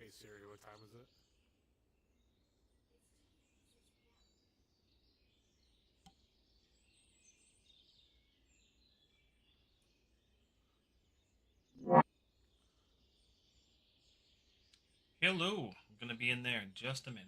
Hey Siri, what time is it? Hello, I'm gonna be in there in just a minute.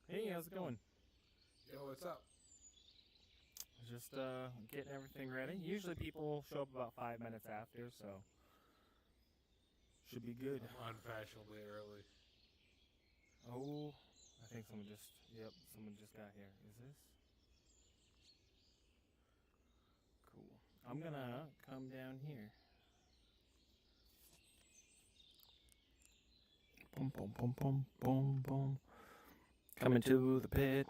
Hey, how's it going? Yo, what's up? Just getting everything ready. Usually people show up about 5 minutes after, so should be good. I'm unfashionably early. Oh, I think someone just got here. Is this cool? I'm gonna come down here. Boom, boom, boom, boom, boom, boom. Coming to the pit.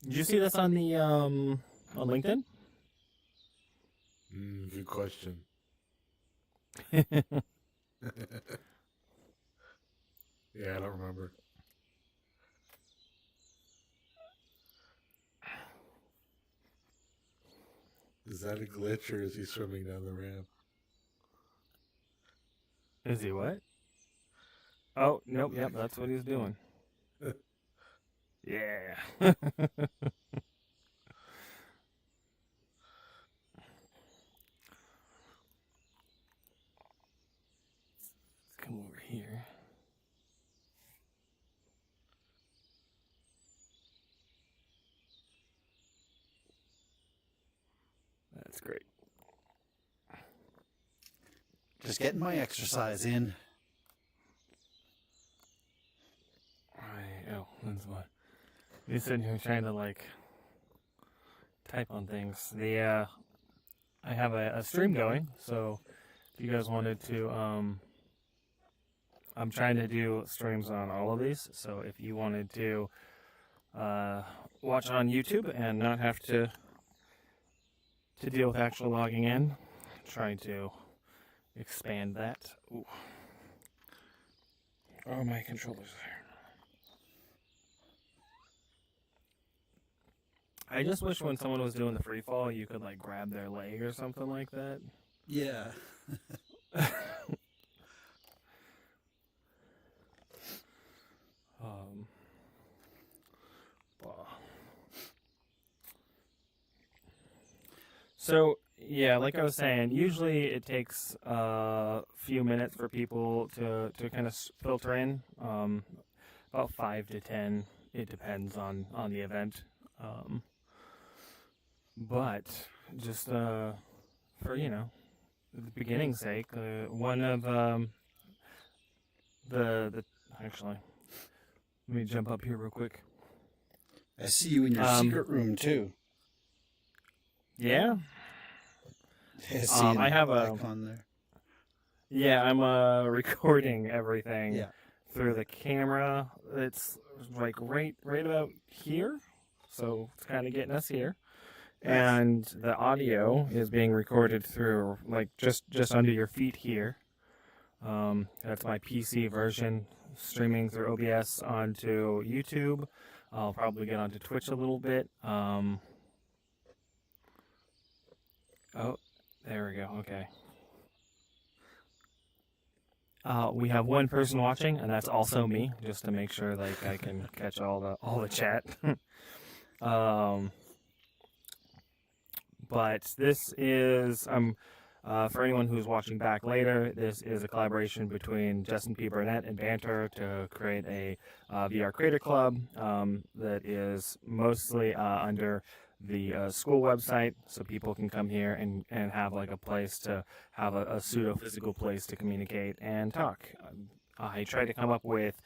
Did you see this on the on LinkedIn? Good question. Yeah, I don't remember. Is that a glitch or is he swimming down the ramp? Is he what? Oh, nope, yep, that's what he's doing. Yeah. Let's come over here. That's great. Just getting my exercise in. Right. Oh, that's why. He's sitting here trying to like type on things. I have a stream going, so if you guys wanted to, I'm trying to do streams on all of these. So if you wanted to watch on YouTube and not have to deal with actual logging in, trying to expand that. Ooh. Oh, my controllers there. I just wish when someone was doing the free fall, you could like grab their leg or something like that. Yeah. um, So yeah, like I was saying, usually it takes a few minutes for people to kind of filter in. About 5 to 10. It depends on the event. Um, but just for the beginning's sake, one of the actually, let me jump up here real quick. I see you in your secret room too. Yeah. I see I have a icon there. Yeah, I'm recording everything Yeah. through the camera. It's like right about here, so it's kind of getting us here. And the audio is being recorded through like just under your feet here. That's my PC version, streaming through OBS onto YouTube. I'll probably get onto Twitch a little bit. Oh, there we go. Okay. We have one person watching, and that's also me, just to make sure like I can catch all the chat. But this is for anyone who's watching back later. This is a collaboration between Justin P. Burnett and Banter to create a VR Creator Club that is mostly under the school website, so people can come here and have like a place to have a pseudo physical place to communicate and talk. I try to come up with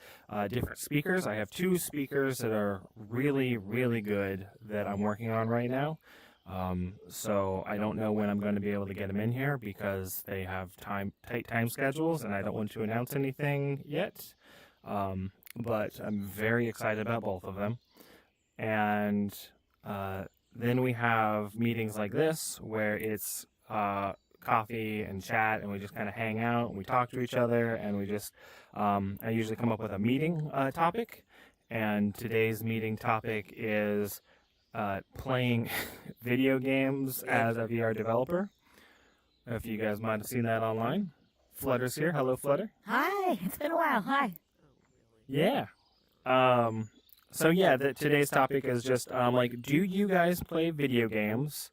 different speakers. I have 2 speakers that are really, really good that I'm working on right now. So I don't know when I'm going to be able to get them in here because they have tight time schedules, and I don't want to announce anything yet. But I'm very excited about both of them. And then we have meetings like this where it's coffee and chat, and we just kind of hang out and we talk to each other, and we just I usually come up with a meeting topic, and today's meeting topic is playing video games as a VR developer. If you guys might have seen that online. Flutter's here. Hello, Flutter. Hi, it's been a while. Hi. Yeah. So yeah, today's topic is just like, do you guys play video games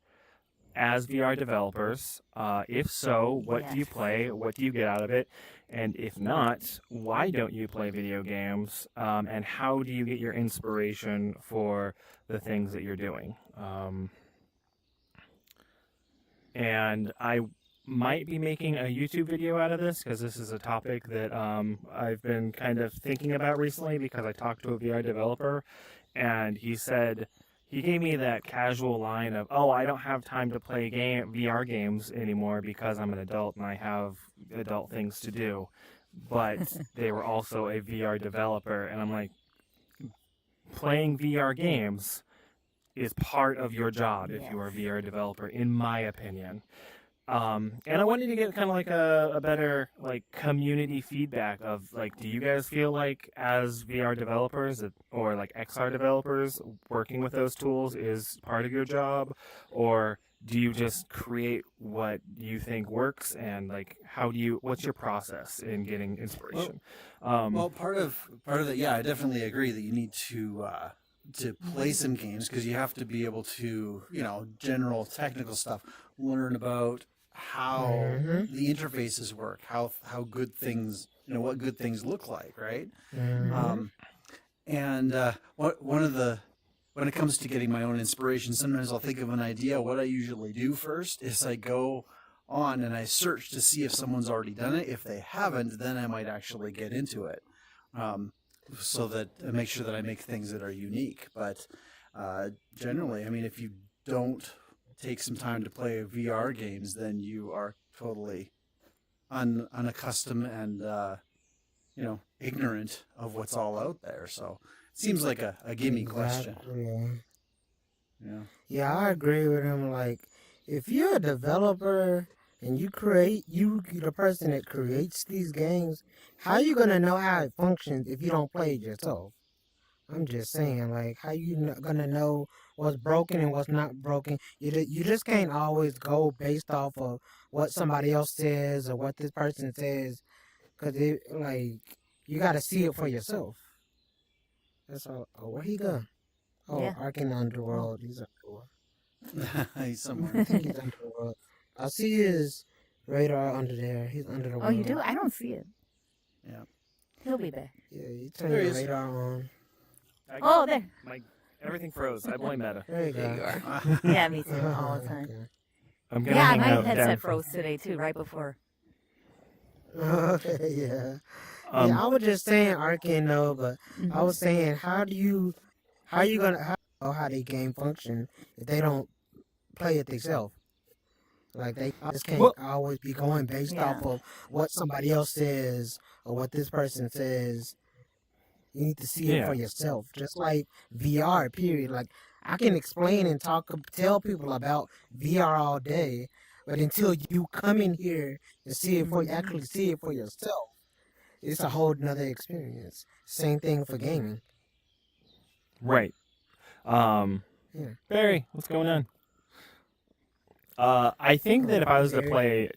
as VR developers? If so, what do you play? What do you get out of it? And if not, why don't you play video games? And how do you get your inspiration for the things that you're doing? And I might be making a YouTube video out of this because this is a topic that I've been kind of thinking about recently because I talked to a VR developer and he gave me that casual line of, oh, I don't have time to play VR games anymore because I'm an adult and I have adult things to do. But they were also a VR developer, and I'm like, playing VR games is part of your job if you are a VR developer, in my opinion. And I wanted to get kind of like a better like community feedback of like, do you guys feel like as VR developers or like XR developers, working with those tools is part of your job, or do you just create what you think works, and like what's your process in getting inspiration? Well, part of that, yeah, I definitely agree that you need to play some games because you have to be able to, general technical stuff, learn about how the interfaces work, how good things, what good things look like, right? When it comes to getting my own inspiration, sometimes I'll think of an idea. What I usually do first is I go on and I search to see if someone's already done it. If they haven't, then I might actually get into it, so that I make sure that I make things that are unique. But generally, I mean, if you don't take some time to play VR games, then you are totally unaccustomed and ignorant of what's all out there. So it seems like a gimme question. Yeah, I agree with him. Like, if you're a developer and you the person that creates these games, how you gonna know how it functions if you don't play it yourself? I'm just saying, like, how you gonna know what's broken and what's not broken? You just can't always go based off of what somebody else says or what this person says, cause you gotta see it for yourself. That's all. Oh, where he go? Oh, Yeah. Arkin Underworld. He's underworld. He's I somewhere. think he's under the rug. I see his radar under there. He's under the Oh, you rug. do? I don't see it. Yeah. He'll be back. Yeah, you turn There he your is. radar on. Oh, there. Everything froze. I blame Meta. There you go. There you are. Yeah, me too, all the time. Okay. I'm gonna Yeah, hang my out headset down. froze today too, right before. Okay, yeah. Um, Yeah, I was just saying Arcane though, but I was saying how you gonna know how they game function if they don't play it themselves? Like they just can't Well- always be going based Yeah. off of what somebody else says or what this person says. You need to see it Yeah. for yourself. Just like VR, period. Like I can explain and tell people about VR all day, but until you come in here and see it actually see it for yourself, it's a whole nother experience. Same thing for gaming. Right. Yeah. Barry, what's going on? I think that if I was to Barry. play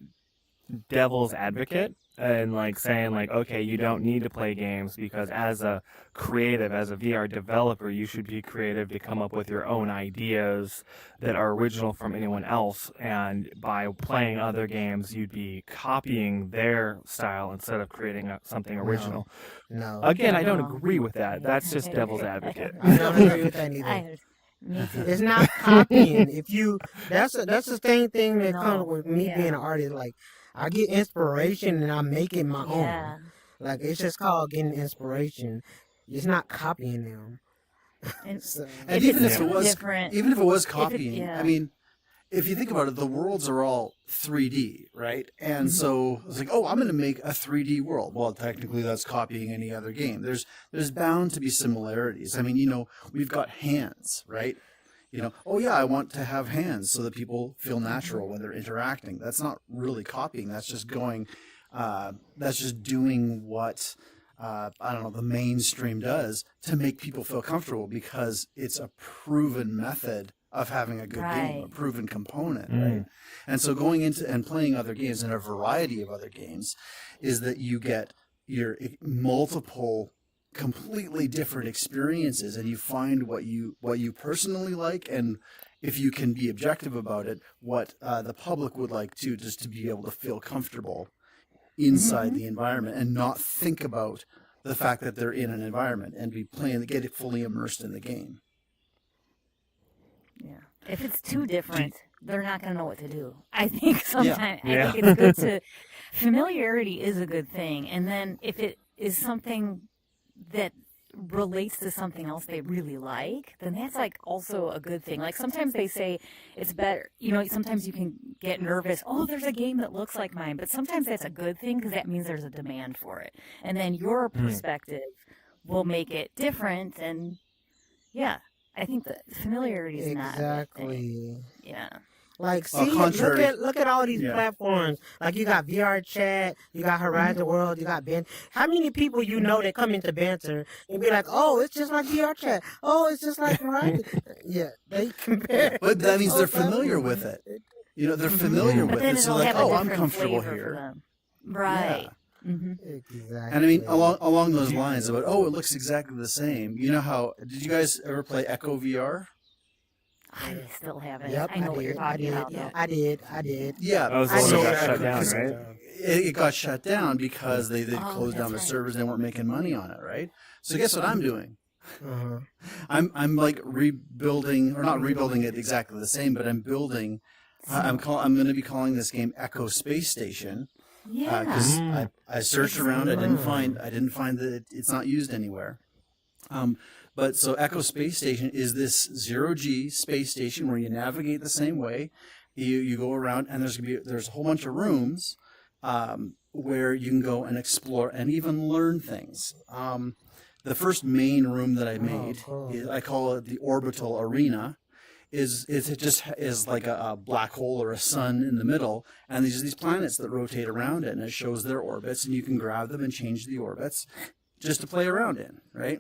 devil's advocate and like saying like, okay, you don't need to play games because as a creative, as a VR developer, you should be creative to come up with your own ideas that are original from anyone else. And by playing other games, you'd be copying their style instead of creating something original. No. Again, I don't No. agree with that. That's just devil's advocate. I don't agree with that either. Me too. It's not copying. If you that's the same thing that No. comes with me Yeah. being an artist. Like I get inspiration and I make it my Yeah. own. Like it's just called getting inspiration. It's not copying them. And So, And if even it's if it too was different, even if it was copying, yeah. I mean, if you think about it, the worlds are all 3D, right? And so it's like, oh, I'm going to make a 3D world. Well, technically, that's copying any other game. There's bound to be similarities. I mean, we've got hands, right? Oh yeah, I want to have hands so that people feel natural when they're interacting. That's not really copying. That's just going. That's just doing what I don't know the mainstream does to make people feel comfortable because it's a proven method of having a good game, a Right. proven component, right? And so going into and playing other games and a variety of other games is that you get your multiple completely different experiences and you find what you personally like and if you can be objective about it what the public would like too, just to be able to feel comfortable inside the environment and not think about the fact that they're in an environment and be playing get it fully immersed in the game. yeah. If it's too different, they're not going to know what to do. I think sometimes Yeah. I think it's good to familiarity is a good thing, and then if it is something that relates to something else they really like, then that's like also a good thing. Like sometimes they say it's better, sometimes you can get nervous. Oh, there's a game that looks like mine, but sometimes that's a good thing because that means there's a demand for it, and then your perspective will make it different. And yeah, I think that familiarity is not a bad thing. exactly. Yeah. Like, see, contrary- look at all these Yeah. platforms. Like, you got VR Chat, you got Horizon World, you got Banter. How many people that come into Banter and be like, oh, it's just like VR Chat. Oh, it's just like Horizon. Yeah, they compare. But that means Oh, they're familiar with it. They're familiar But with then it, so it'll like, have a oh, I'm different comfortable flavor for here. them. Right. Yeah. Mm-hmm. Exactly. And I mean, along those lines about, oh, it looks exactly the same. You know how? Did you guys ever play Echo VR? I still haven't. Yep, I know what you're talking about, Yeah, though. I did. Yeah, That was the I one know that got that shut down, because- right? it got shut down because they closed down the that's right. servers. They weren't making money on it, right? So guess what I'm doing? Uh-huh. I'm like rebuilding, or not rebuilding it exactly the same, but I'm building. I'm going to be calling this game Echo Space Station Yeah. because I searched around. I didn't find that it's not used anywhere. But so Echo Space Station is this 0G space station where you navigate the same way. You go around and there's a whole bunch of rooms where you can go and explore and even learn things. The first main room that I made, I call it the Orbital Arena. It just is like a black hole or a sun in the middle, and these planets that rotate around it, and it shows their orbits, and you can grab them and change the orbits just to play around in, right?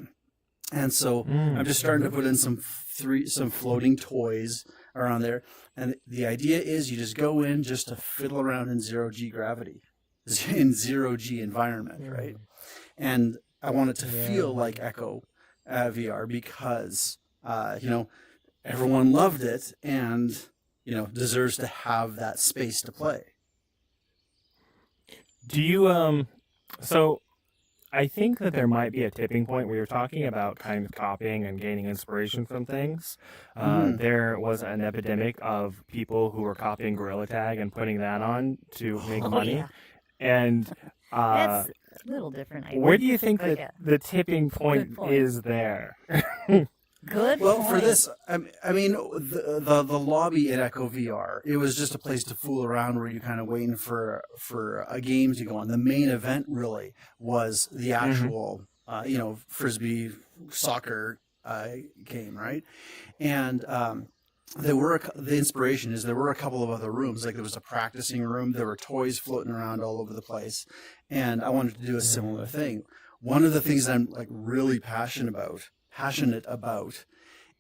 And so I'm just starting to put in some floating toys around there, and the idea is you just go in just to fiddle around in 0G gravity, in 0G environment, right? And I want it to feel like Echo VR because everyone loved it and, deserves to have that space to play. Do you so I think that there might be a tipping point where you're talking about kind of copying and gaining inspiration from things. There was an epidemic of people who were copying Gorilla Tag and putting that on to make money. Yeah. And That's a little different. where do you think But that yeah. the tipping point point. is there? Good. Well, point. for this, I mean, the lobby at Echo VR, it was just a place to fool around where you're kind of waiting for a game to go on. The main event really was the actual, frisbee soccer game, right? And the inspiration is there were a couple of other rooms. Like there was a practicing room. There were toys floating around all over the place, and I wanted to do a similar thing. One of the things I'm like really passionate about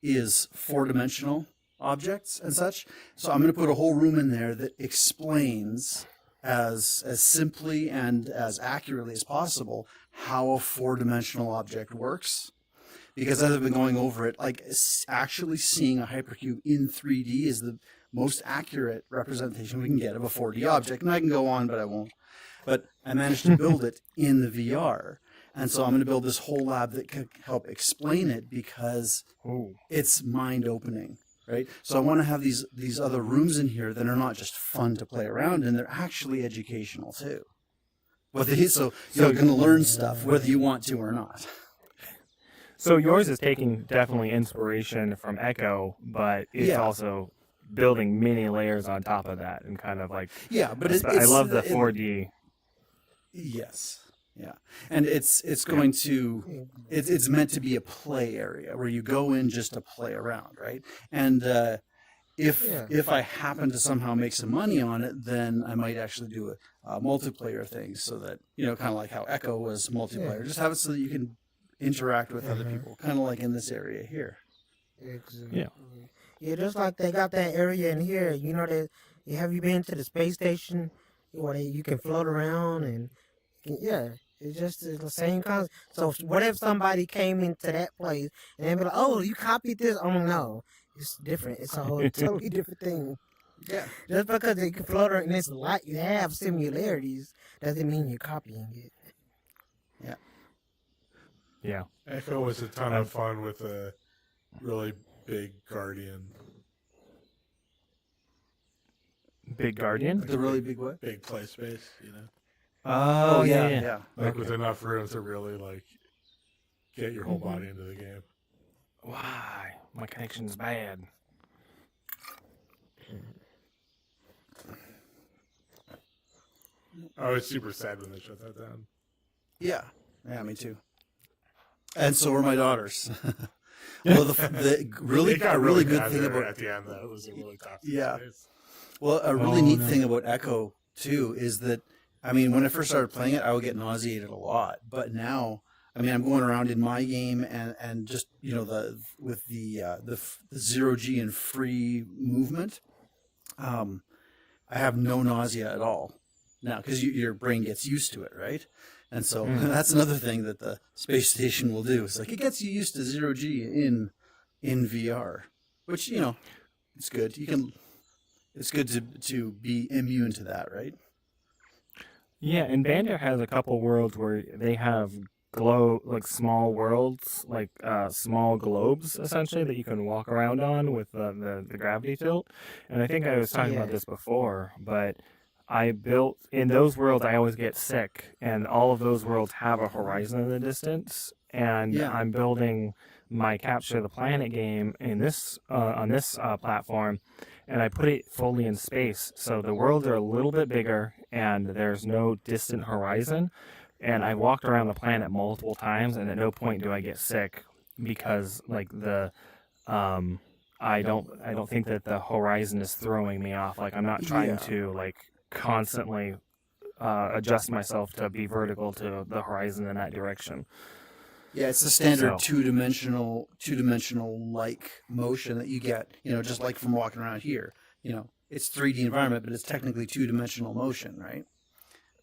is four-dimensional objects and such. So I'm going to put a whole room in there that explains as simply and as accurately as possible how a four-dimensional object works. Because as I've been going over it, like actually seeing a hypercube in 3D is the most accurate representation we can get of a 4D object. And I can go on, but I won't. But I managed to build it in the VR. And so I'm going to build this whole lab that can help explain it because it's mind-opening, right? So I want to have these other rooms in here that are not just fun to play around in, they're actually educational too. So you're going to learn stuff whether you want to or not. So yours is taking definitely inspiration from Echo, but it's also building many layers on top of that and kind of like but I love the 4D. Yes. Yeah, and it's going to it's meant to be a play area where you go in just to play around, right? And if I happen to somehow make some money on it, then I might actually do a multiplayer thing so that kind of like how Echo was multiplayer. Just have it so that you can interact with other people, kind of like in this area here. Exactly. Yeah, just like they got that area in here. Have you been to the space station where you can float around and it's just the same concept. So what if somebody came into that place and they be like, "Oh, you copied this?" Oh no, it's different. It's a whole totally different thing. Yeah. Just because they can float around and it's like you have similarities doesn't mean you're copying it. Yeah. Yeah. Echo was a ton of fun with a really big guardian. Big Guardian? The really big what? Big play space, Oh, yeah. Like with enough room to really like get your whole body into the game. Why? My connection's bad. I was super sad when they shut that down. Yeah, me too. And so were my daughters. Well, the really It got a really good bad thing there about at the end though. It was a really tough space. Well, a really neat thing about Echo too is that when I first started playing it, I would get nauseated a lot. But now, I'm going around in my game and just with the 0G and free movement, I have no nausea at all now because your brain gets used to it, right? And so that's another thing that the space station will do. It's like it gets you used to 0G in VR, which it's good. It's good to be immune to that, right? Yeah, and Banter has a couple worlds where they have small worlds, small globes essentially that you can walk around on with the gravity tilt. And I think I was talking about this before, but I built in those worlds. I always get sick, and all of those worlds have a horizon in the distance. And I'm building my Capture the Planet game in this on this platform, and I put it fully in space. So the worlds are a little bit bigger, and there's no distant horizon. And I walked around the planet multiple times, and at no point do I get sick because I don't think that the horizon is throwing me off. Like I'm not trying to constantly adjust myself to be vertical to the horizon in that direction. Yeah, it's the standard two-dimensional like motion that you get, just like from walking around here. It's 3D environment, but it's technically two-dimensional motion, right?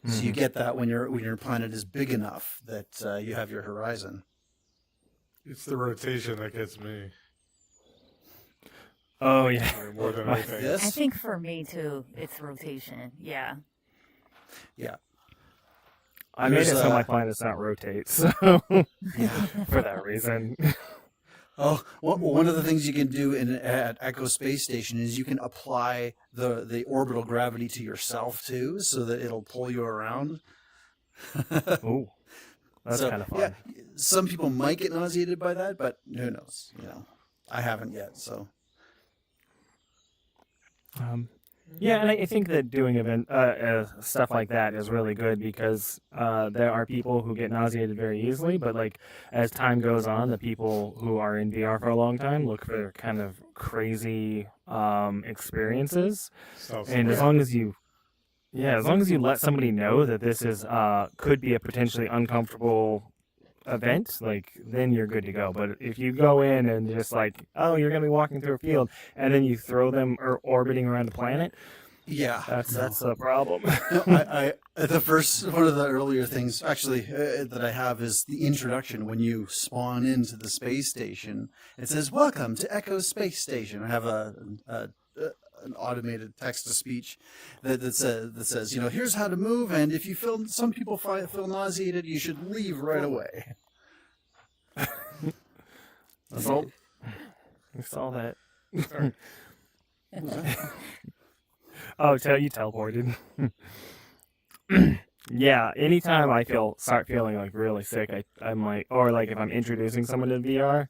Mm-hmm. So you get that when your planet is big enough that you have your horizon. It's the rotation that gets me. Oh yeah. I mean, more than Like anything. This? I think for me too, it's rotation. Yeah. Yeah. I made it There's, so my planets not rotate, so for that reason. Oh, one of the things you can do at Echo Space Station is you can apply the orbital gravity to yourself too, so that it'll pull you around. Ooh, that's So, kind of fun. yeah, some people might get nauseated by that, but who knows? I haven't yet. So Yeah, and I think that doing stuff like that is really good because there are people who get nauseated very easily, but like as time goes on, the people who are in VR for a long time look for kind of crazy experiences, and as long as you let somebody know that this is could be a potentially uncomfortable event, like then you're good to go. But if you go in and just like, oh, you're gonna be walking through a field, and then you throw them orbiting around the planet, yeah, that's a problem. No, I the first one of the earlier things actually that I have is the introduction when you spawn into the space station. It says, "Welcome to Echo Space Station." I have an automated text to speech that says, here's how to move, and if you feel some people feel nauseated, you should leave right away. Assault. I saw that. Oh, you teleported. Yeah, anytime I start feeling like really sick, I'm like, or like if I'm introducing someone to VR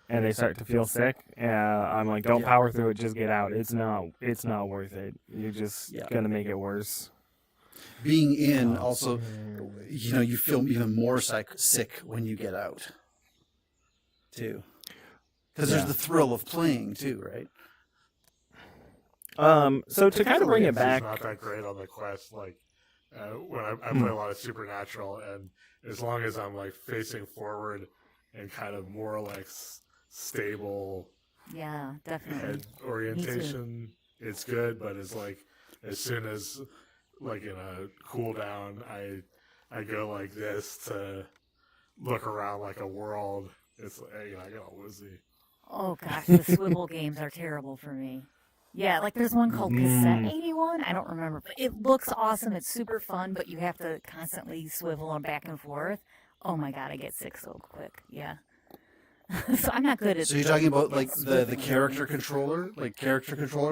and they start to feel sick, I'm like, don't power through it, just get out. It's not worth it. You're just gonna make it worse. Being in also, you feel even more sick when you get out, too, because there's the thrill of playing too, right? So to kind of bring it back, It's not that great on the Quest. Like when I play a lot of Supernatural, and as long as I'm like facing forward and kind of more like stable Yeah, definitely. head orientation, it's good. But it's like as soon as like in a cooldown, I go like this to look around like a world. It's like, I get all woozy. Oh gosh, the swivel games are terrible for me. Yeah, like there's one called Cassette 81. I don't remember, but it looks awesome. It's super fun, but you have to constantly swivel and back and forth. Oh my god, I get sick so quick. Yeah. So I'm not good at. So you're talking about like the character controller,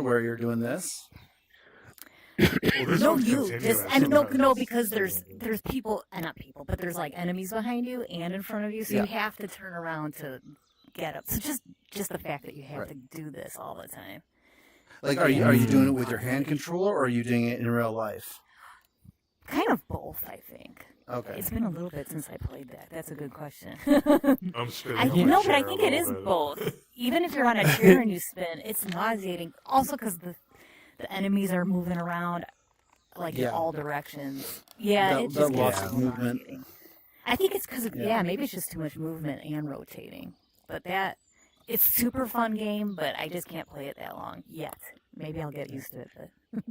where you're doing this? Well, this No, one's you continuous just and no, sometimes. because there's people, not people, but there's like enemies behind you and in front of you, so you have to turn around to get up. So just the fact that you have to do this all the time. Like, are you doing it with your hand controller, or are you doing it in real life? Kind of both, I think. Okay. It's been a little bit since I played that. That's a good question. I'm spinning I on my know, but I chair think a it is little bit. both. Even if you're on a chair and you spin, it's nauseating. Also, because the enemies are moving around like in all directions. Yeah, it just lots gets of movement. nauseating. I think it's because maybe it's just too much movement and rotating. But it's super fun game, but I just can't play it that long yet. Maybe I'll get used to it. But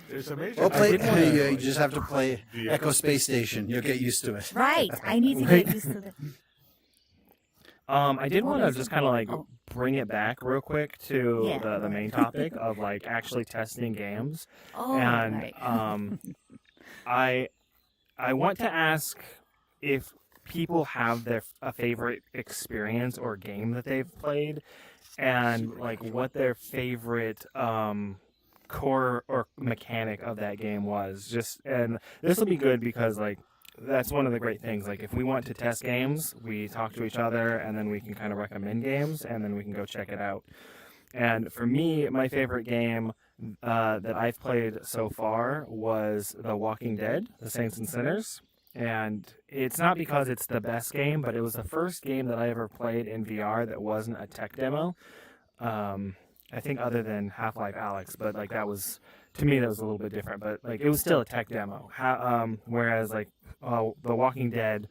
There's a major. Well, I you just have to play Echo Space Station. You'll get used to it. right, I need to get used to it. I did want to just kind of like bring it back real quick to the main topic of like actually testing games. Oh, And right. I want to ask if people have a favorite experience or game that they've played, and like what their favorite core or mechanic of that game was. And this will be good because like that's one of the great things. Like if we want to test games, we talk to each other and then we can kind of recommend games and then we can go check it out. And for me, my favorite game that I've played so far was The Walking Dead, The Saints and Sinners. And it's not because it's the best game, but it was the first game that I ever played in VR that wasn't a tech demo. I think other than Half-Life Alyx, but like that was, to me, that was a little bit different. But like it was still a tech demo. Whereas like The Walking Dead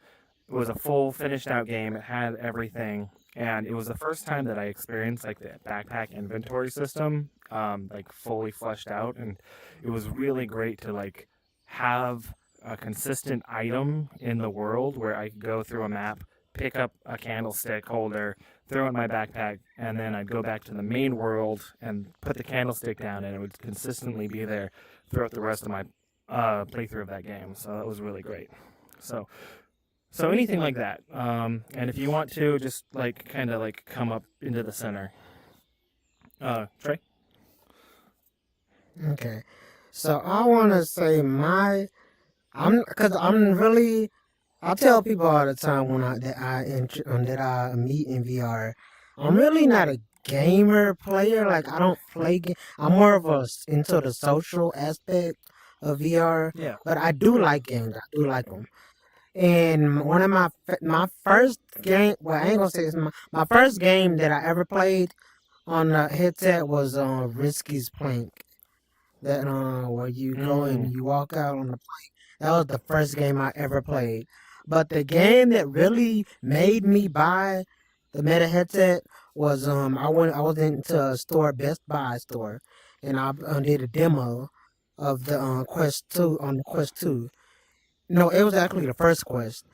was a full finished out game. It had everything. And it was the first time that I experienced like the backpack inventory system, like fully fleshed out. And it was really great to like have a consistent item in the world where I could go through a map, pick up a candlestick holder, throw it in my backpack, and then I'd go back to the main world and put the candlestick down, and it would consistently be there throughout the rest of my playthrough of that game. So that was really great. So anything like that. And if you want to, just like kind of like come up into the center. Trey? Okay. So I want to say I'm really, I tell people all the time that I meet in VR, I'm really not a gamer player. Like I don't play game. I'm more of into the social aspect of VR. Yeah. But I do like games. I do like them. And one of my first game, well, I ain't gonna say it's my first game that I ever played on the headset was Risky's Plank. That where you go and you walk out on the plank. That was the first game I ever played. But the game that really made me buy the Meta headset was I was into a store, Best Buy store, and I did a demo of the Quest 2 on the Quest 2. No, it was actually the first Quest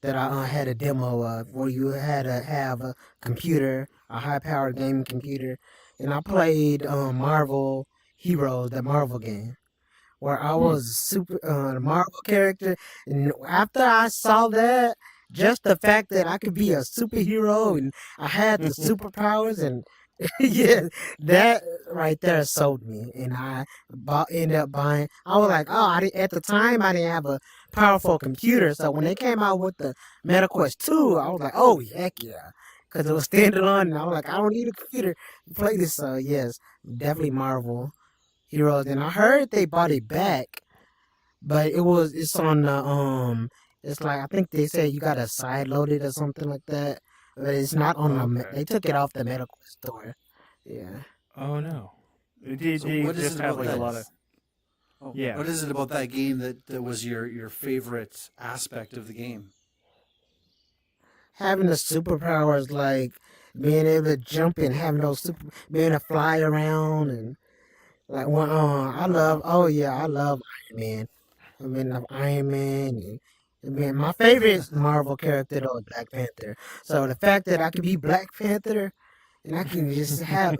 that I had a demo of, where you had to have a computer, a high-powered gaming computer, and I played Marvel Heroes, the Marvel game, where I was super the Marvel character. And after I saw that, just the fact that I could be a superhero and I had the superpowers and yeah, that right there sold me, and ended up buying. I was like, oh, at the time I didn't have a powerful computer, so when they came out with the MetaQuest 2, I was like, oh heck yeah, because it was standalone, and I was like, I don't need a computer to play this. So yes, definitely Marvel Heroes, and I heard they bought it back, but it's on the it's like I think they said you gotta side load it or something like that. But it's not on Okay. they took it off the medical store. Yeah. Oh no. Did So you what is just it have about like a that? lot of? Oh, Yeah. what is it about that game that was your favorite aspect of the game? Having the superpowers, like being able to jump and having being able to fly around and like when I love Iron Man. I mean Iron Man and I mean my favorite Marvel character though is Black Panther. So the fact that I could be Black Panther and I can just have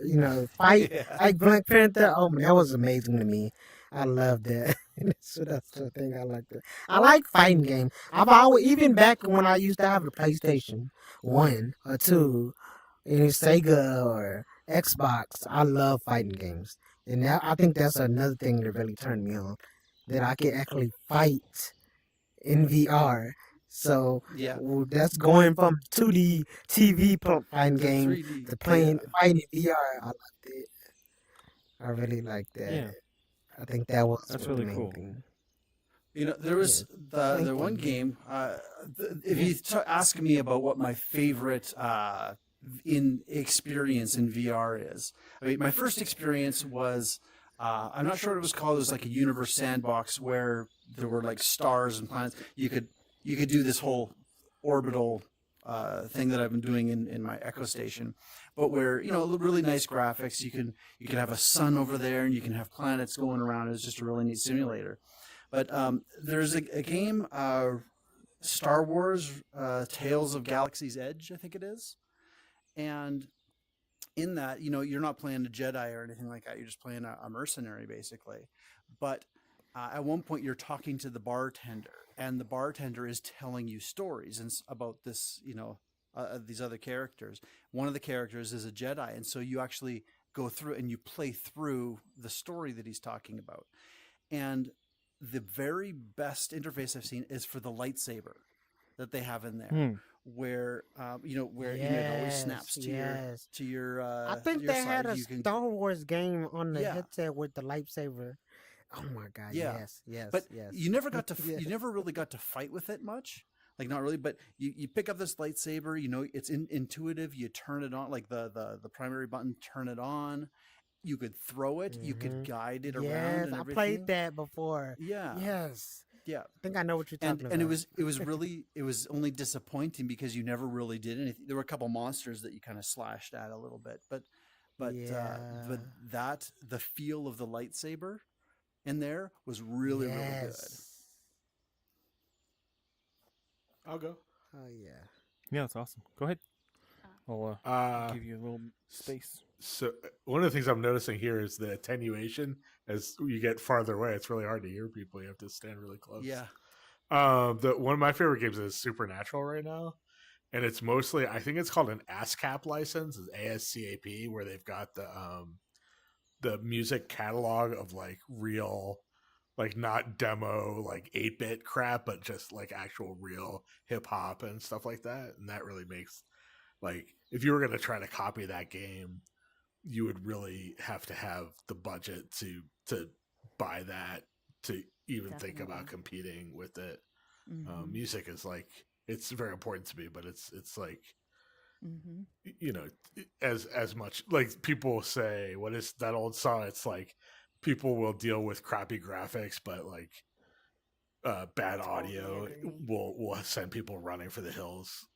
fight Yeah. like Black Panther. Oh man, that was amazing to me. I love that. So that's the thing I like. I like fighting games. I've always, even back when I used to have a PlayStation 1 or 2, and Sega or Xbox, I love fighting games, and I think that's another thing that really turned me on. That I can actually fight in VR. So Yeah. that's going from 2D TV fighting The game 3D. to playing Yeah. fighting VR. I liked it. I really liked that. Yeah, I think that was that's the really main cool. thing. There was Yes. Thank the one you. game. If you ask me about what my favorite in experience in VR is, I mean, my first experience was I'm not sure what it was called. It was like a universe sandbox where there were like stars and planets. You could do this whole orbital thing that I've been doing in my Echo Station, but where really nice graphics. You can have a sun over there, and you can have planets going around. It's just a really neat simulator. But there's a game, Star Wars Tales of Galaxy's Edge, I think it is. And in that, you're not playing a Jedi or anything like that. You're just playing a mercenary, basically. But at one point, you're talking to the bartender, and the bartender is telling you stories about this, these other characters. One of the characters is a Jedi, and so you actually go through and you play through the story that he's talking about. And the very best interface I've seen is for the lightsaber that they have in there, where it always snaps to Yes. I think your they had side. a You can Star Wars game on the yeah headset with the lightsaber. Oh my god! yeah, Yes, yes, but yes. you never got to Yeah. you never really got to fight with it much. Like not really, but you pick up this lightsaber. It's intuitive. You turn it on, like the primary button. Turn it on. You could throw it. You could guide it around Yes, and I played everything. that before. Yeah, Yes, yeah. I think I know what you're and talking and it about. was it was really it was only disappointing because you never really did anything. There were a couple monsters that you kind of slashed at a little bit, but Yeah. that the feel of the lightsaber in there was really good. Yes. I'll go. Oh yeah. Yeah, that's awesome. Go ahead. I'll Uh, give you a little space. so one of the things I'm noticing here is the attenuation. As you get farther away, it's really hard to hear people. You have to stand really close. Yeah. The one of my favorite games is Supernatural right now, and it's mostly, I think it's called an ASCAP license, it's ASCAP, where they've got the music catalog of like real, like not demo like 8-bit crap, but just like actual real hip hop and stuff like that. And that really makes, like, if you were gonna try to copy that game, you would really have to have the budget to buy that to even think about Definitely. competing with it. Mm-hmm. Music is like, it's very important to me, but it's like, Mm-hmm. you know, as much like people say, what is that old song? It's like people will deal with crappy graphics, but like bad Totally audio agree. will send people running for the hills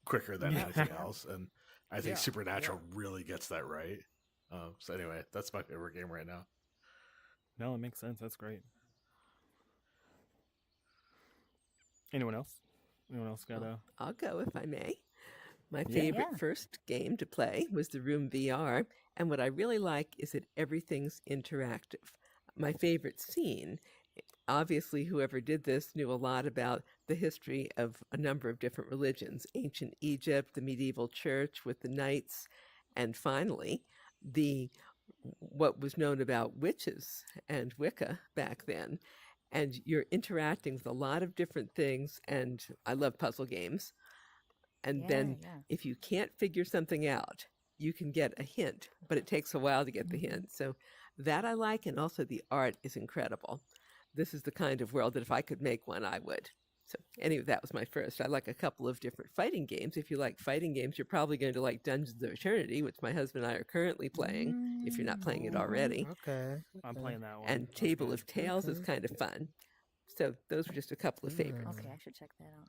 quicker than Yeah. anything else. And I think Yeah, Supernatural really gets that right. So anyway, that's my favorite game right now. No, it makes sense. That's great. Anyone else? Anyone else got a? I'll go if I may. My Yeah. favorite Yeah. first game to play was the Room VR, and what I really like is that everything's interactive. My favorite scene, obviously, whoever did this knew a lot about the history of a number of different religions, ancient Egypt, the medieval church with the knights, and finally, the what was known about witches and Wicca back then. And you're interacting with a lot of different things, and I love puzzle games. And Yeah, then yeah. if you can't figure something out, you can get a hint, but it takes a while to get the hint. So that I like, and also the art is incredible. This is the kind of world that if I could make one, I would. So anyway, that was my first. I like a couple of different fighting games. If you like fighting games, you're probably going to like Dungeons of Eternity, which my husband and I are currently playing, if you're not playing it already. Okay. I'm playing that one. And That's Table good. of Tales is Okay. kind of fun. So those were just a couple of favorites. Okay, I should check that out.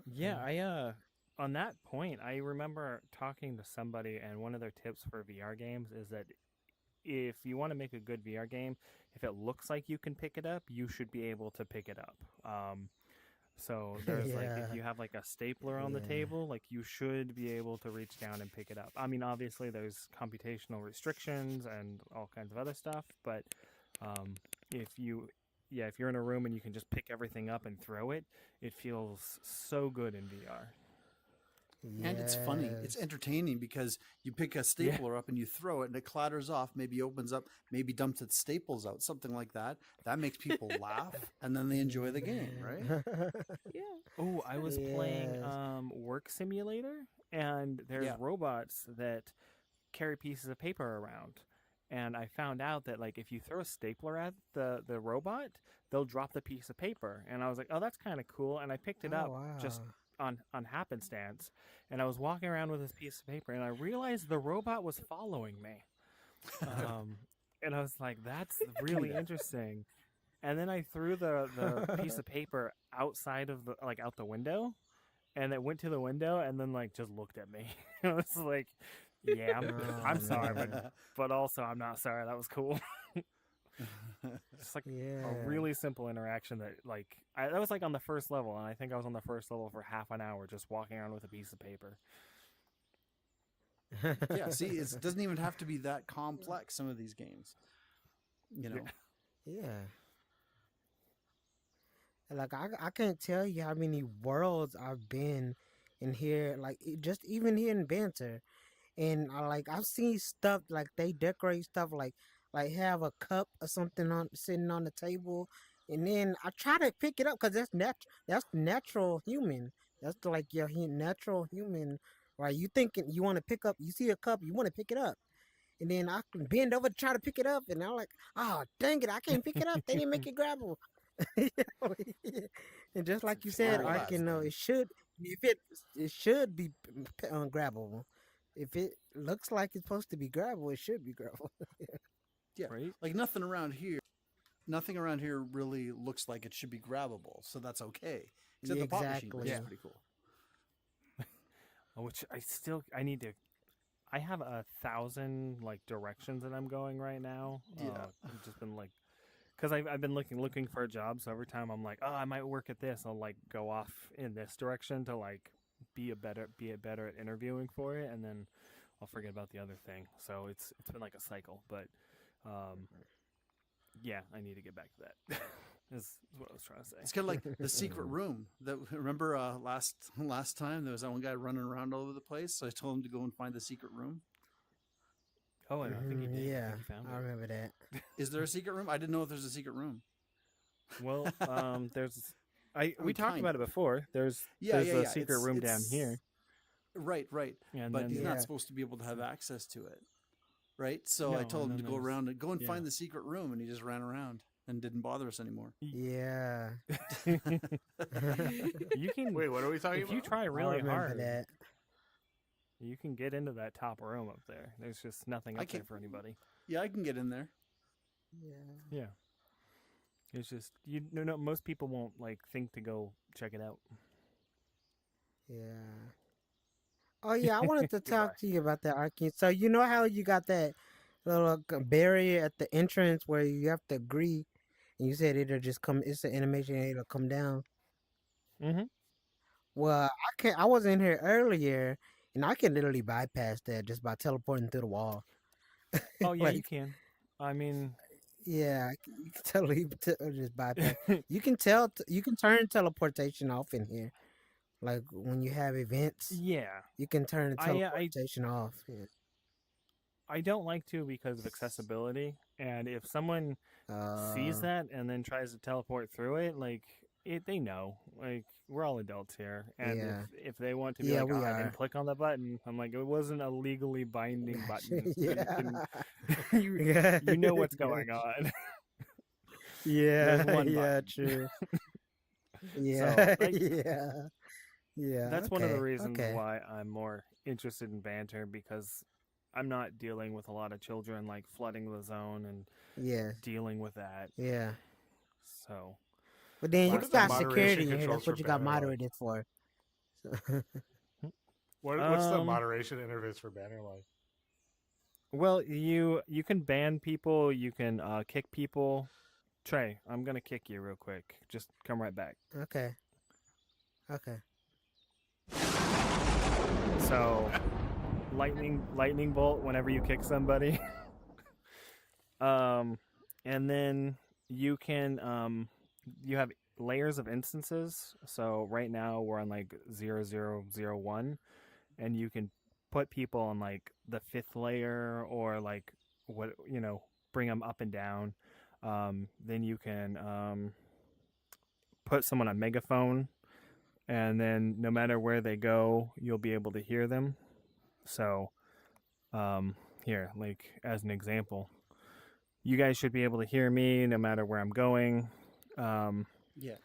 Yeah, I on that point, I remember talking to somebody, and one of their tips for VR games is that if you want to make a good VR game, if it looks like you can pick it up, you should be able to pick it up. So there's like, if Yeah. you have like a stapler on the Yeah. table, like you should be able to reach down and pick it up. I mean, obviously there's computational restrictions and all kinds of other stuff, but if you're in a room and you can just pick everything up and throw it, it feels so good in VR. And it's funny. It's Yes. entertaining because you pick a stapler up and you throw it and it clatters off, maybe opens up, maybe dumps its staples out, something like that. That makes people laugh and then they enjoy the game, right? Yeah. Oh, I was playing Yes. Work Simulator, and there's Yeah. robots that carry pieces of paper around. And I found out that like if you throw a stapler at the robot, they'll drop the piece of paper. And I was like, oh, that's kind of cool. And I picked it Oh, up just wow. on happenstance. And I was walking around with this piece of paper, and I realized the robot was following me. And I was like, that's really interesting. And then I threw the piece of paper outside of the like out the window, and it went to the window and then like just looked at me. I was like, yeah, I'm Oh, sorry, man. but also I'm not sorry. That was cool. Just like Yeah. a really simple interaction that like that was like on the first level, and I think I was on the first level for half an hour just walking around with a piece of paper. Yeah, see, it doesn't even have to be that complex, some of these games. You know? Yeah. Like I can't tell you how many worlds I've been in here. Like just even here in Banter, and I've seen stuff like they decorate stuff like have a cup or something on sitting on the table, and then I try to pick it up because that's natural human. That's like your natural human, right? You thinking you want to pick up, you see a cup, you want to pick it up. And then I can bend over to try to pick it up, and I'm like, oh, dang it, I can't pick it up. They didn't make it grabbable. You know, and just like you said, Oh, Ark, that's dumb. it should, if it should be grabbable. If it looks like it's supposed to be grabbable, it should be grabbable. Yeah. Right? Like nothing around here really looks like it should be grabbable, so that's okay. Except the pop machine, which is Exactly. pretty cool. Which I need to. I have 1,000 like directions that I'm going right now. Yeah. I've just been like, because I've been looking for a job. So every time I'm like, oh, I might work at this, I'll like go off in this direction to like be better at interviewing for it, and then I'll forget about the other thing. So it's been like a cycle, but yeah, I need to get back to that. is what I was trying to say. It's kind of like the secret room. That remember last time there was that one guy running around all over the place. So I told him to go and find the secret room. Oh, and I think he did. Yeah, I think he found I it. remember that. Is there a secret room? I didn't know if there's a secret room. Well, there's. I We mean, talked kind about it before. There's Yeah, a secret room down it's- here, Right. and But then he's Yeah. not supposed to be able to have access to it. Right. So No, I told and him to then go there's- around and go and yeah. find the secret room, and he just ran around and didn't bother us anymore. Yeah. you can. Wait, what are we talking If about? you try I really remember hard, that. you can get into that top room up there. There's just nothing I up there can- for anybody. Yeah, I can get in there. Yeah. Yeah. It's just no. Most people won't think to go check it out. Yeah. Oh yeah, I wanted to talk to you about that Arcane. So you know how you got that little barrier at the entrance where you have to agree, and you said it'll just come. It's an animation, and it'll come down. Mm-hmm. Well, I can't. I was in here earlier, and I can literally bypass that just by teleporting through the wall. Oh yeah, you Like, can. I mean, Yeah, you can totally just bypass. You can you can turn teleportation off in here. Like when you have events, yeah. you can turn the I teleportation off. Yeah. I don't like to because of accessibility, and if someone sees that and then tries to teleport through it, they know. We're all adults here, and Yeah. if they want to be Yeah, we then are. click on the button. I'm like, it wasn't a legally binding button. Yeah. you, Yeah. you know what's going on. Yeah, There's one yeah, button. true. Yeah, like, yeah, yeah. That's one of the okay, reasons okay. why I'm more interested in banter, because I'm not dealing with a lot of children flooding the zone and Yeah, dealing with that. yeah. So But then What you are the got moderation security in here. controls That's what for you got banner like? moderated for. So, What's the Um, moderation interface for banner like? well, you can ban people, you can kick people. Trey, I'm gonna kick you real quick. Just come right back. okay, okay. So, lightning bolt whenever you kick somebody. And then you can you have layers of instances. So right now we're on 0001, and you can put people on the 5th layer, or bring them up and down. Then you can put someone on megaphone, and then no matter where they go, you'll be able to hear them. So, here, as an example, you guys should be able to hear me no matter where I'm going. Yeah.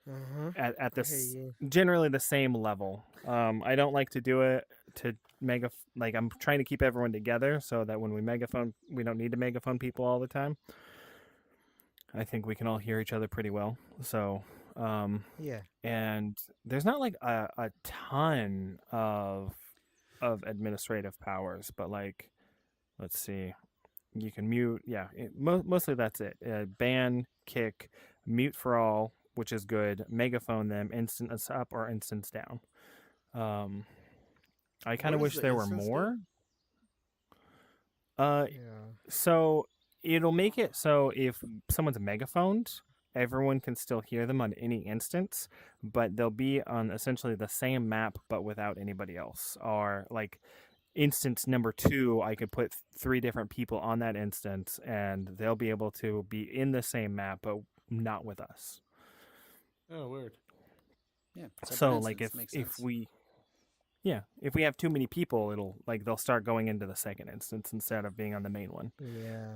Uh-huh. At I this hear generally the same level. I don't like to do it to I'm trying to keep everyone together so that when we megaphone, we don't need to megaphone people all the time. I think we can all hear each other pretty well. So, Yeah. and there's not a ton of administrative powers, but let's see, you can mute. Yeah, mostly that's it. Ban, kick, mute for all, which is good. Megaphone them, instance up or instance down. I kind of What is wish the there were instance more. Yeah. So it'll make it so if someone's megaphoned, everyone can still hear them on any instance, but they'll be on essentially the same map but without anybody else. Or instance number 2, I could put 3 different people on that instance, and they'll be able to be in the same map but not with us. Oh, weird. Yeah. So separate instance makes if sense. we have too many people, it'll they'll start going into the second instance instead of being on the main one. Yeah.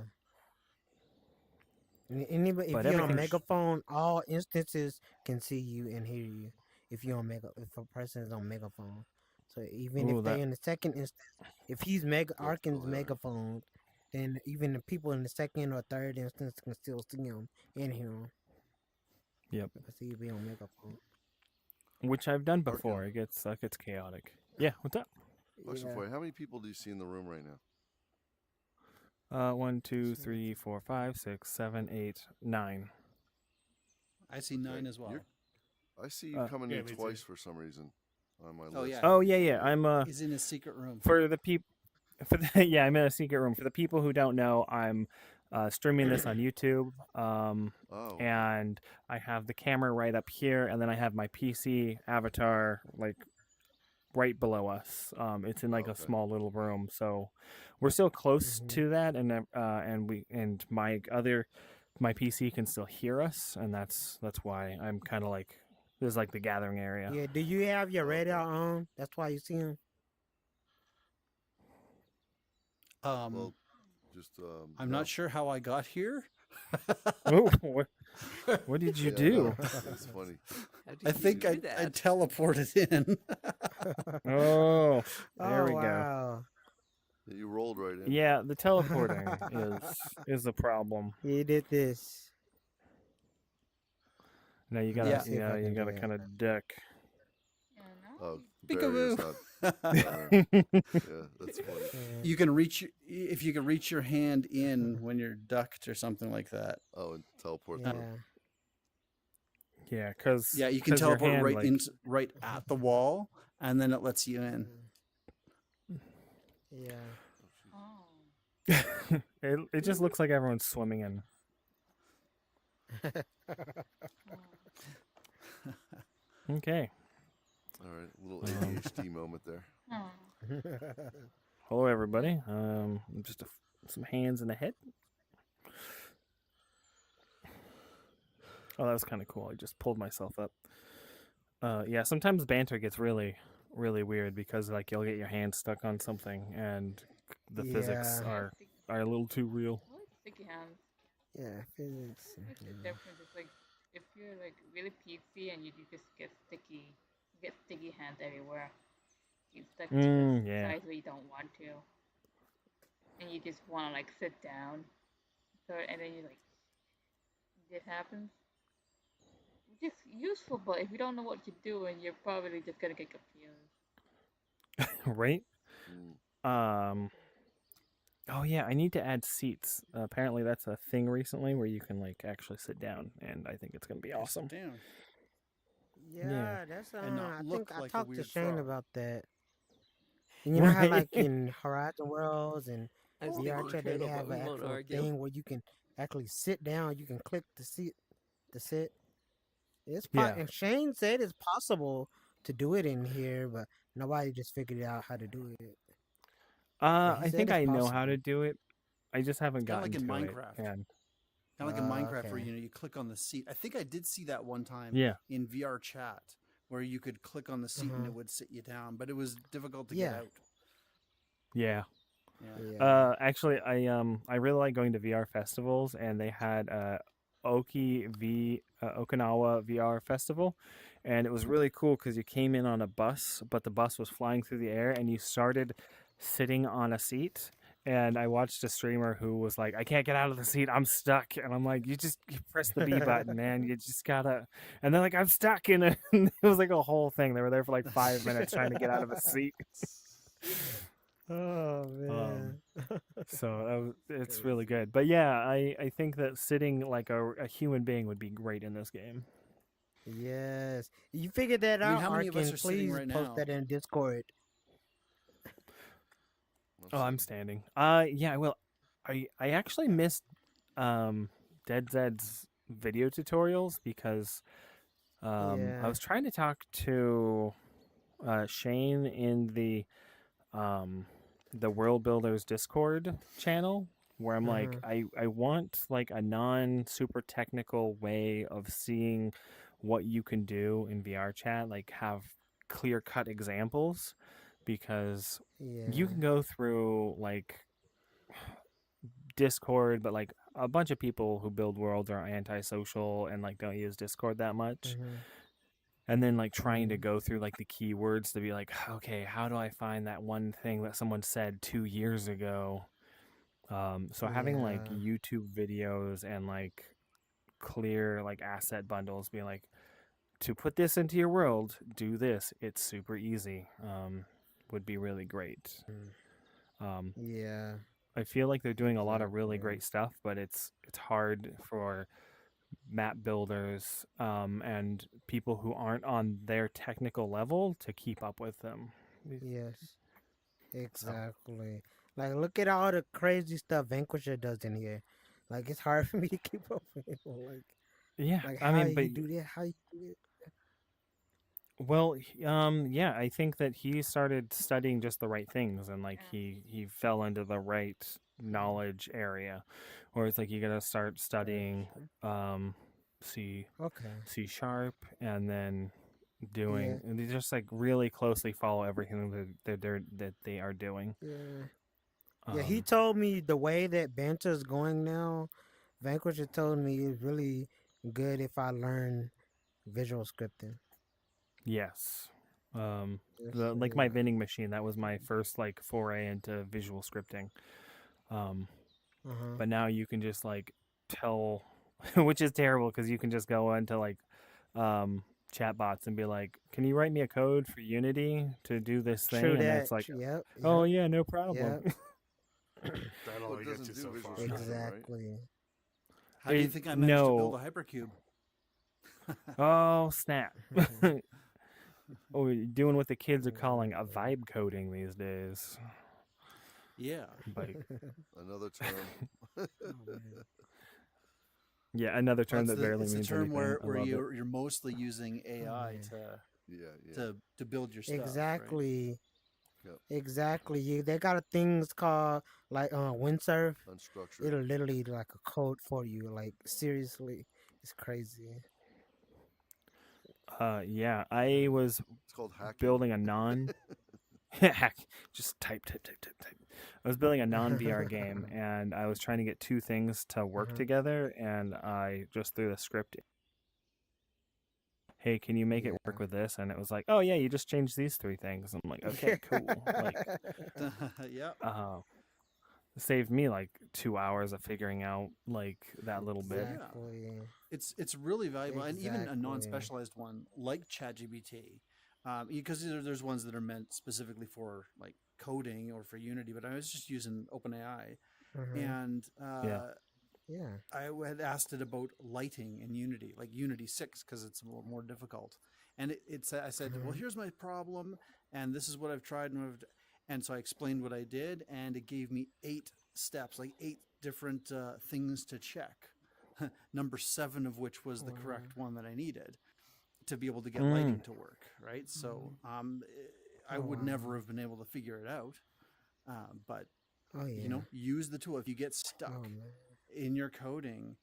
Anybody, if But you're on everything- megaphone, all instances can see you and hear you. If you're on if a person is on megaphone, so even Ooh, if they're in the second instance, if he's Arkin's megaphone, then even the people in the second or third instance can still see him and hear him. Yep. Because he'll be on megaphone. Which I've done before. It gets chaotic. Yeah, what's up? Question Yeah. for you. How many people do you see in the room right now? 1, 2, 3, 4, 5, 6, 7, 8, 9. I see 9 as well. I see you coming yeah, in me twice too. for some reason. on my Oh, list. yeah. Oh yeah. I'm He's in his secret room. for the people. For the, yeah, I'm in a secret room. For the people who don't know, I'm streaming this on YouTube, Oh, and I have the camera right up here, and then I have my PC avatar like right below us. It's in like a okay. small little room, so we're still close Mhm. to that, and my PC can still hear us, and that's why I'm kind of like this is like the gathering area. Yeah. Do you have your Okay. radar on? That's why you see him. Well, just I'm no. not sure how I got here. Oh, what did you Yeah, do? no, that's funny. How did I you think do I that? teleported in. Oh, there Oh we go. wow. Yeah, you rolled right in. Yeah, the teleporting is a problem. He did this. Now you Let gotta me Yeah. see if I you can do gotta it. kind of duck. Oh, Peekaboo. barrier's not down there. Yeah, that's funny. Yeah. You can reach if you can reach your hand in when you're ducked or something like that. Oh, and teleport Yeah. through. Yeah, because Yeah, you can your teleport hand right like in, right at the wall, and then it lets you in. Yeah. it just looks like everyone's swimming in. Okay. All right, a little ADHD moment there. Hello, everybody. Just some hands in the head. Oh, that was kind of cool. I just pulled myself up. Yeah, sometimes banter gets really, really weird because like you'll get your hand stuck on something and the physics Yeah. are a little too real. I like sticky hands. Yeah. Physics. It's the difference. It's like if you're like really peatsy and you just get sticky, you get sticky hands everywhere. You stuck to the Yeah. sides where you don't want to, and you just want to like sit down. So and then you like this happens, which is useful. But if you don't know what you're doing, you're probably just gonna get confused. Right? Mm. Oh yeah, I need to add seats. Apparently that's a thing recently where you can like actually sit down, and I think it's gonna be awesome. Down. Yeah, that's And not I look think I like a talked to weird Shane frog. about that. And you know how Right. like in Horizon Worlds and I was VR thinking chat they turtle, have but an we won't actual argue. thing where you can actually sit down. You can click the seat to sit. It's Yeah. and Shane said it's possible to do it in here, but nobody just figured out how to do it. But he I said think it's I know how to possible. do it. I just haven't Kinda gotten like in to it. Minecraft. And Kind of like in Minecraft, where Okay. you click on the seat. I think I did see that one time yeah, in VR chat, where you could click on the seat and it would sit you down, but it was difficult to get Yeah. out. yeah. Yeah. Yeah. Actually, I really like going to VR festivals, and they had Okinawa VR festival, and it was really cool because you came in on a bus, but the bus was flying through the air, and you started sitting on a seat. And I watched a streamer who was like, "I can't get out of the seat. I'm stuck." And I'm like, "You press the B button, man. You just gotta." And they're like, "I'm stuck in it." And it was like a whole thing. They were there for like 5 minutes trying to get out of a seat. Oh man. So it's really good. But yeah, I think that sitting like a human being would be great in this game. Yes. You figured that I mean, out, how many of us Arkin? are sitting Please right post now? that in Discord. Oh, I'm standing. Yeah, well, I actually missed Dead Zed's video tutorials because I Yeah. was trying to talk to Shane in the World Builders Discord channel where I'm like, I want like a non super technical way of seeing what you can do in VR chat, like have clear cut examples, because you Yeah. can go through like Discord, but like a bunch of people who build worlds are antisocial and like don't use Discord that much. And then like trying to go through like the keywords to be like, okay, how do I find that one thing that someone said 2 years ago? So having like Yeah. YouTube videos and like clear like asset bundles, being like, to put this into your world, do this. It's super easy. Would be really great. Yeah. I feel like they're doing a lot of really Exactly. great stuff, but it's hard for map builders, and people who aren't on their technical level to keep up with them. Yes, So, exactly. Like, look at all the crazy stuff Vanquisher does in here. Like, it's hard for me to keep up with it. yeah, Like, I how mean, but you do that? How you do it? well, yeah, I think that he started studying just the right things, and like he fell into the right knowledge area, or it's like you gotta start studying C Okay. C sharp, and then Yeah. and they just like really closely follow everything that they are doing. Yeah. Yeah. He Um, told me the way that Banter's going now, Vanquisher told me it's really good if I learn visual scripting. yes. Um, Yes, like my vending machine, that was my first like foray into visual scripting. Um, Uh-huh. but now you can just like tell, which is terrible because you can just go into like chat bots and be like, can you write me a code for Unity to do this True thing? And that. it's like, Yep. oh Yep. yeah, no problem. Yep. That Well, only it gets doesn't you do so visual far. scripting, right? Exactly. How do you think I managed to build a No. hypercube? Oh snap. Oh, you're doing what the kids are calling a vibe coding these days. Yeah. Like, Another term. Oh, man. yeah, another Well, term that barely it's the means term anything. where, I love it. you're mostly using AI man. Yeah. to build your stuff. Right? Exactly. Yep. Exactly. They got a things called like windsurf. Unstructured. It'll literally like a code for you. Like seriously, it's crazy. Yeah, I was It's called hacking. building a non just type. I was building a non VR game, and I was trying to get two things to work Uh-huh. together, and I just threw the script. Hey, can you make it work with this? And it was like, oh yeah, you just change these three things. I'm like, okay, cool. Like, Yeah. saved me like 2 hours of figuring out like that little bit. Exactly. It's really valuable, and even a Exactly. non-specialized one like ChatGPT, because there's ones that are meant specifically for like coding or for Unity. But I was just using OpenAI, Uh-huh. and Yeah. Yeah. I had asked it about lighting in Unity, like Unity 6, because it's a little more difficult. And I said, well, here's my problem, and this is what I've tried, and so I explained what I did, and it gave me 8 steps, like 8 different things to check. Number 7 of which was the correct one that I needed to be able to get lighting to work, right? So I would never have been able to figure it out, but Oh yeah. you know, use the tool. If you get stuck Oh man. in your coding,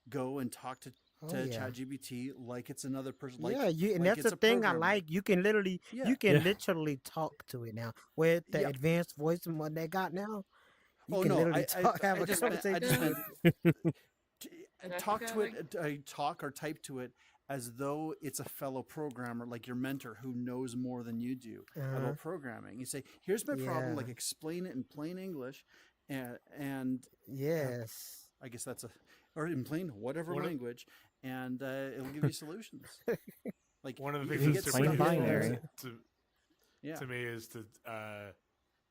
go and talk to yeah. ChatGPT like it's another person. Like, Yeah, and like that's it's the a thing I programmer. like. You can literally, Yeah. you can Yeah. literally talk to it now. With the Yeah. advanced voice and what they got now, you Oh can no, literally have I a just meant, conversation. That's talk to kinda it, talk or type to it as though it's a fellow programmer, like your mentor who knows more than you do Uh-huh. about programming. You say, "Here's my problem. Yeah. Like, explain it in plain English," and Yes. I guess or in plain whatever One of- language, and it'll give you solutions. Like One of the if things you that's get super plain stuck in binary. there- to me is to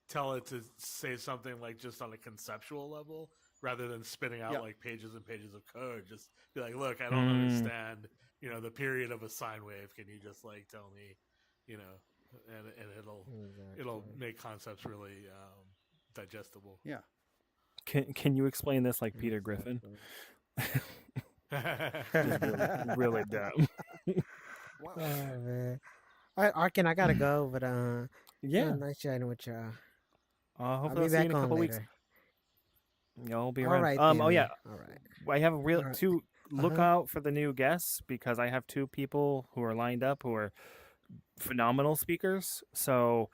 tell it to say something like just on a conceptual level rather than spitting out Yeah. like pages and pages of code. Just be like, look, I don't understand, the period of a sine wave. Can you just like tell me, and it'll make concepts really digestible. Yeah. Can you explain this like Peter Griffin? Just really dumb. Oh man. All right, Arkin, I gotta go, but Yeah. nice chatting with y'all. I'll Hopefully be I'll see you back in a on couple weeks. later. Yeah, I'll be All around. right. Oh then, yeah, All right. I have a real All right. two. Look Uh-huh. out for the new guests because I have 2 people who are lined up who are phenomenal speakers. So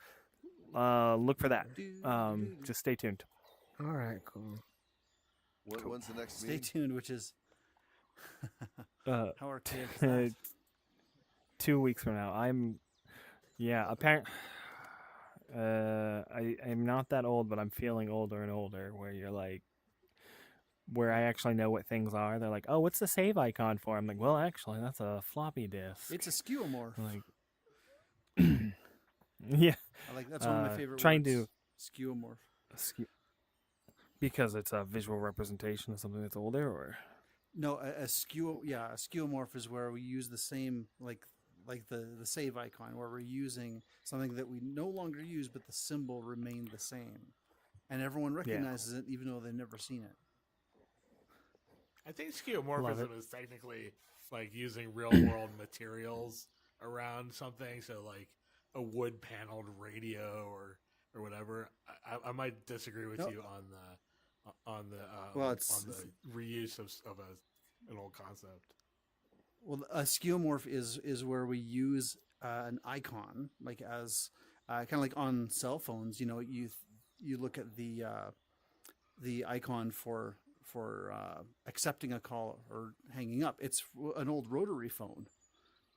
look for that. Just stay tuned. All right. Cool. When's the next Stay meeting? tuned, which is Uh, how archaic is that? 2 weeks from now. Apparent. I'm not that old, but I'm feeling older and older. Where you're like, where I actually know what things are. They're like, oh, what's the save icon for? I'm like, well, actually, that's a floppy disk. It's a skeuomorph. Like, yeah. I like that's one of my favorite trying words. Skeuomorph. because it's a visual representation of something that's older, or No, a skeuomorph is where we use the same like the save icon, where we're using something that we no longer use, but the symbol remained the same, and everyone recognizes it even though they've never seen it. I think Love skeuomorphism it. is technically like using real world materials around something. So like a wood paneled radio or whatever. I might disagree with No. you on the Well, on the reuse of an old concept. Well, a skeuomorph is where we use an icon, like as kind of like on cell phones. You know, you look at the icon for accepting a call or hanging up. It's an old rotary phone,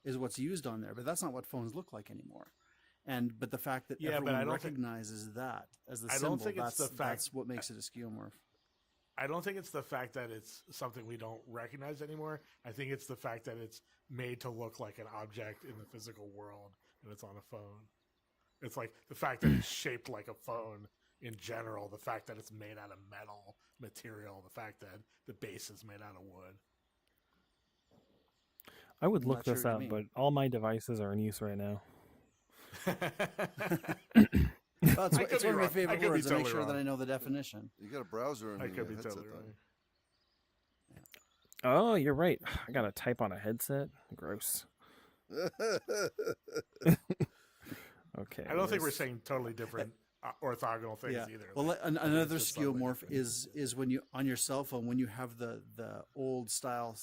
is what's used on there. But that's not what phones look like anymore. But the fact that Yeah, but everyone I don't recognizes that as the I symbol, don't think it's the fact- that's what makes it a skeuomorph. I don't think it's the fact that it's something we don't recognize anymore. I think it's the fact that it's made to look like an object in the physical world and it's on a phone. It's like the fact that it's shaped like a phone in general, the fact that it's made out of metal material, the fact that the base is made out of wood. I would I'm look not sure this what you up, mean. but all my devices are in use right now. Well, it's I could it's be one of my wrong. I favorite could be words. I make totally sure that wrong. I know the definition. You got a browser in I the could be headset, totally though. Oh, you're right. I gotta type on a headset. Gross. Okay. I don't think we're this- saying totally different orthogonal things either. Well, Like, another it's just slightly skeuomorph different. is when you on your cell phone when you have the old style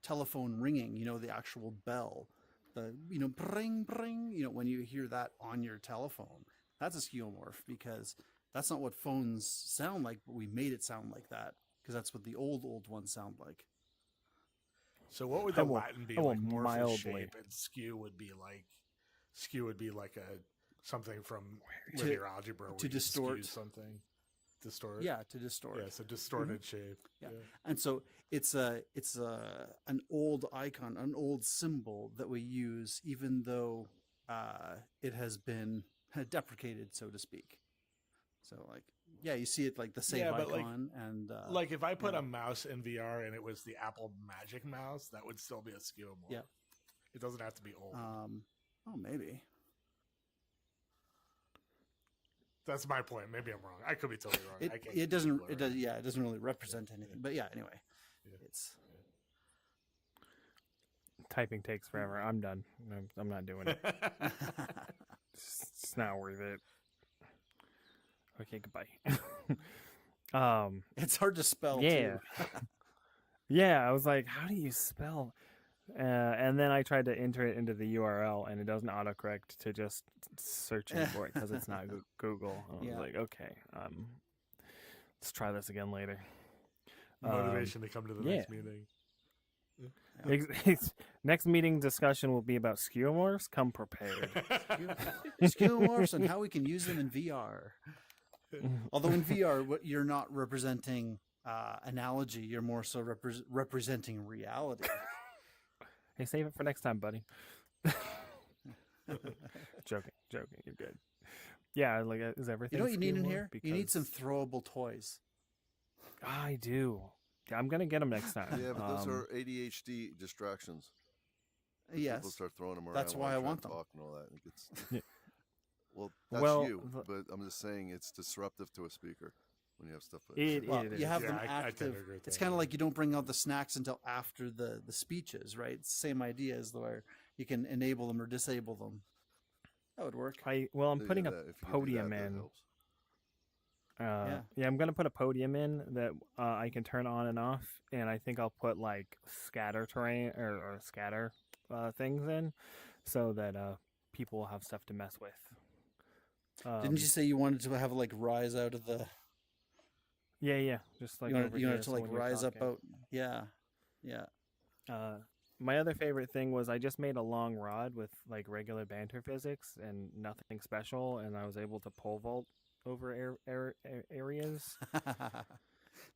telephone ringing. You know, the actual bell, the bring bring. You know, when you hear that on your telephone, that's a skeuomorph because that's not what phones sound like. But we made it sound like that because that's what the old ones sound like. So what would I the will- Latin be I will like? Morph is mildly- shape, and skew would be like a something from To- linear algebra where to you distort. skew something. Distort. Yeah, to distort. Yeah, so distorted shape. Yeah. And so it's an old icon, an old symbol that we use, even though it has been deprecated, so to speak. So like, yeah, you see it like the save Yeah, but, like- icon, and Like if I put yeah. a mouse in VR and it was the Apple Magic Mouse, that would still be a skewomorph. Yeah. It doesn't have to be old. maybe. That's my point. Maybe I'm wrong. I could be totally wrong. I can't It keep doesn't people it right. does yeah, it doesn't really represent anything. But yeah, anyway, Yeah. it's Typing takes forever. I'm done. I'm not doing it. It's not worth it. Okay, goodbye. it's hard to spell. Yeah. Too. Yeah, I was like, how do you spell? And then I tried to enter it into the URL, and it doesn't autocorrect to just searching for it because it's not Google. And I Yeah. was like, okay, let's try this again later. Motivation to come to the next meeting. Next meeting discussion will be about skeuomorphs. Come prepared. Skeuomorphs and how we can use them in VR. Although in VR, you're not representing analogy; you're more so representing reality. Hey, save it for next time, buddy. Joking. You're good. Yeah, like, is everything? You know what you need in skeuomorph? here? You need some Because throwable toys. I do. I'm gonna get them next time. Yeah, but those are ADHD distractions. People Yes, start throwing them around. That's why while I trying want to them. talk and all that. It gets... Yeah. Well, that's Well, you. But I'm just saying it's disruptive to a speaker when you have stuff like It well, is. you have Yeah, them I tend to active. agree with It's that, kind of yeah. like you don't bring out the snacks until after the speeches, right? It's the same idea as where you can enable them or disable them. That would work. I'm Yeah, putting a that- if you could do podium that, that in. helps. Yeah, I'm gonna put a podium in that I can turn on and off, and I think I'll put like scatter terrain or scatter things in, so that people will have stuff to mess with. Didn't you say you wanted to have like rise out of the? Yeah, just like you over wanted here, to so like when you're rise up talking. out. Yeah. My other favorite thing was I just made a long rod with like regular banter physics and nothing special, and I was able to pole vault over areas.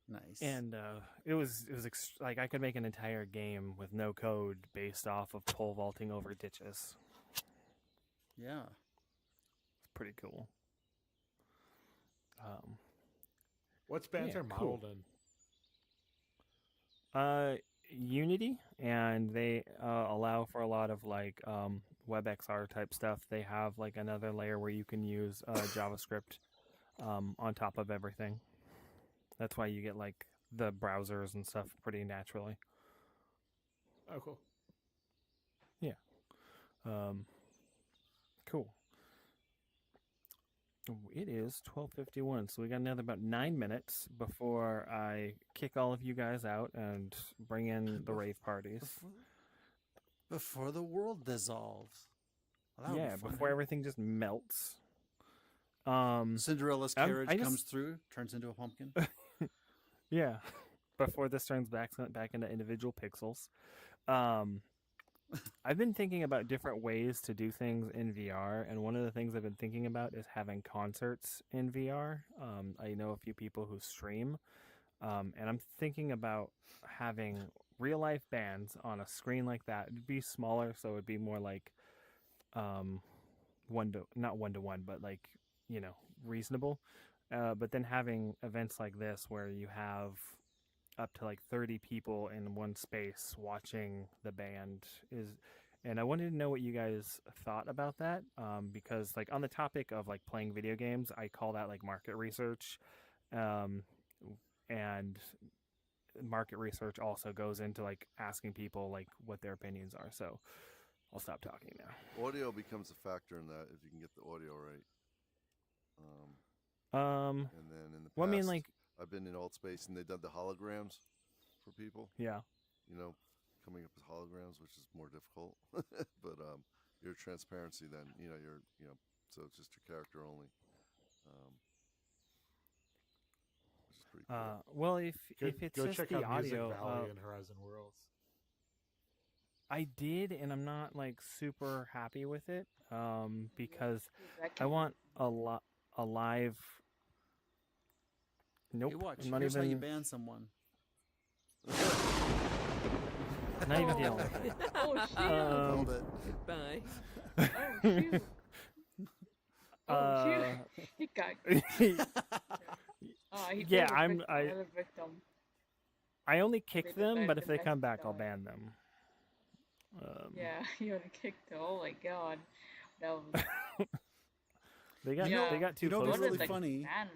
Nice. And it was like I could make an entire game with no code based off of pole vaulting over ditches. yeah. It's pretty cool. What's Banter Yeah, cool. modeled in? Unity, and they allow for a lot of like WebXR type stuff. They have like another layer where you can use JavaScript on top of everything. That's why you get like the browsers and stuff pretty naturally. Oh, cool. Yeah. Cool. It is 12:51, so we got another about 9 minutes before I kick all of you guys out and bring in the rave parties. Before the world dissolves. Well, that would be Yeah, fun, before eh? everything just melts. Cinderella's I carriage just- comes through, turns into a pumpkin. Yeah, before this turns back into individual pixels. I've been thinking about different ways to do things in VR, and one of the things I've been thinking about is having concerts in VR. I know a few people who stream, and I'm thinking about having real life bands on a screen like that. It'd be smaller, so it'd be more like not one to one, but like reasonable. But then having events like this where you have up to like 30 people in one space watching the band and I wanted to know what you guys thought about that, because like on the topic of like playing video games, I call that like market research, and market research also goes into like asking people like what their opinions are. So I'll stop talking now. Audio becomes a factor in that if you can get the audio right. And then in the past, Well, I mean, like, I've been in Alt Space and they've done the holograms for people. yeah. Coming up with holograms, which is more difficult. But your transparency, then so it's just your character only, which is pretty cool. Well, if it's go just check the out Music audio, Valley and Horizon Worlds. I did, and I'm not like super happy with it, because I want a live. Nope. Hey, watch. I'm not Here's how you even. ban someone. Not even dealing with it. Oh shoot! Called it. Goodbye. Oh shoot! Oh shoot! He got. He Yeah, played a I'm- victim, I- another victim. I only kick They them, but if they defend come back, I'll themselves. ban them. Yeah, you would have kicked. Oh my god, that was. They got Yeah. they got too You know close. what's to really me. funny? Man.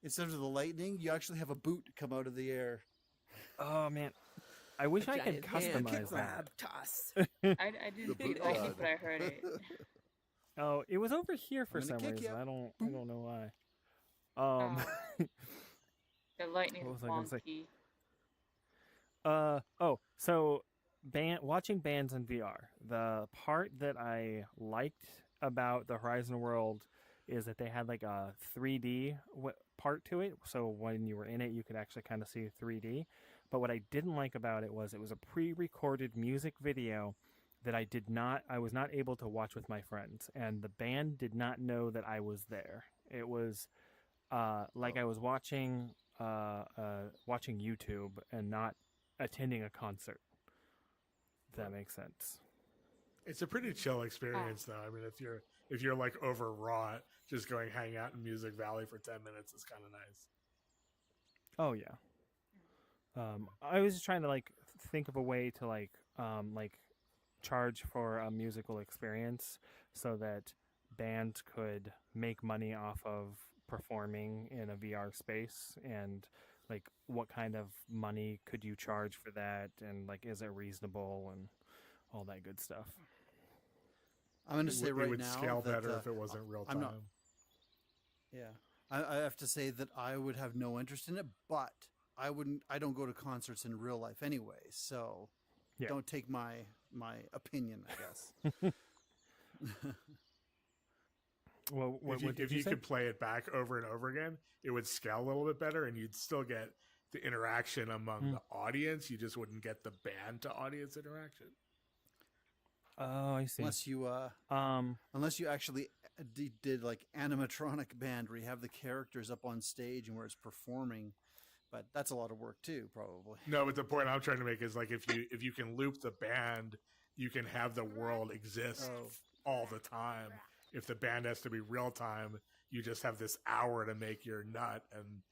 Instead of the lightning, you actually have a boot come out of the air. Oh man, I wish I could Giant hand, customize kick, that. grab, toss. I didn't see boot lightning, god. but I heard it. Oh, it was over here for I'm gonna some kick reason. ya. I don't know why. The lightning What is was I gonna say? wonky. So watching bands in VR. The part that I liked about the Horizon World is that they had like a 3D part to it. So when you were in it, you could actually kind of see 3D. But what I didn't like about it was a pre-recorded music video that I was not able to watch with my friends, and the band did not know that I was there. It was like I was watching YouTube and not attending a concert. If that makes sense. It's a pretty chill experience, though. I mean, if you're like overwrought, just going hang out in Music Valley for 10 minutes is kind of nice. Oh yeah. I was just trying to like think of a way to like charge for a musical experience so that bands could make money off of performing in a VR space, and like what kind of money could you charge for that, and like is it reasonable and all that good stuff. I'm going to say It right would now scale that, better if it wasn't real I'm time. not- Yeah, I have to say that I would have no interest in it, but I don't go to concerts in real life anyway, so Yeah. don't take my opinion, I guess. Well, what if did you you say? could play it back over and over again, it would scale a little bit better, and you'd still get the interaction among the audience. You just wouldn't get the band to audience interaction. Oh, I see. Unless you actually did like animatronic band where you have the characters up on stage and where it's performing, but that's a lot of work too, probably. No, but the point I'm trying to make is like if you can loop the band, you can have the world exist all the time. If the band has to be real time, you just have this hour to make your nut, and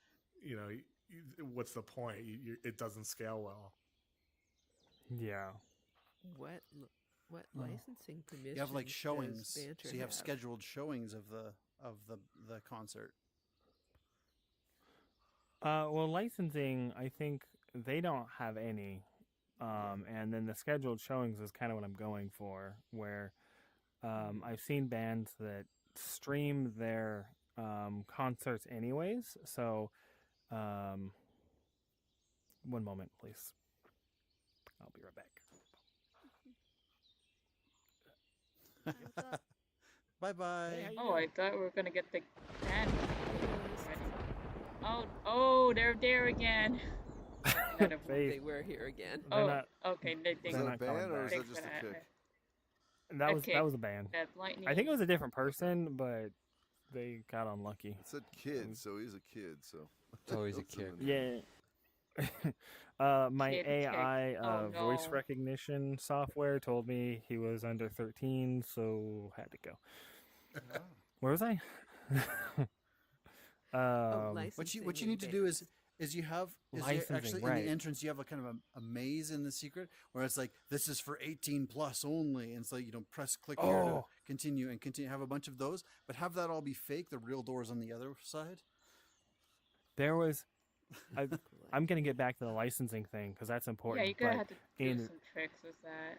what's the point? It doesn't scale well. Yeah. What Oh. licensing permissions You have like does showings, Banter so you have have? scheduled showings of the concert. Well, licensing, I think they don't have any. And then the scheduled showings is kind of what I'm going for, where I've seen bands that stream their concerts anyways. So, one moment, please. I'll be right back. Bye bye. Hey, how you Oh, doing? I thought we were gonna get the band already. Oh, they're there again. Another one. Faith, They were here again. they're Oh, not. okay. They Was They're that a not coming ban or is back. that just a kick? That was a band. That lightning. I think it was a different person, but they got unlucky. It said kid, so he's a kid. So It's always a That's in kick. the- Yeah. My Kid AI kick. Oh, voice no. recognition software told me he was under 13, so had to go. Where was I? What you need to do is you have Licensing, actually in right. the entrance you have a kind of a maze in the secret where it's like this is for 18 plus only, and it's like press click here to Oh. continue and continue. Have a bunch of those, but have that all be fake. The real doors on the other side. There was. I'm gonna get back to the licensing thing because that's Yeah, important. you're gonna but have to do in some tricks with that.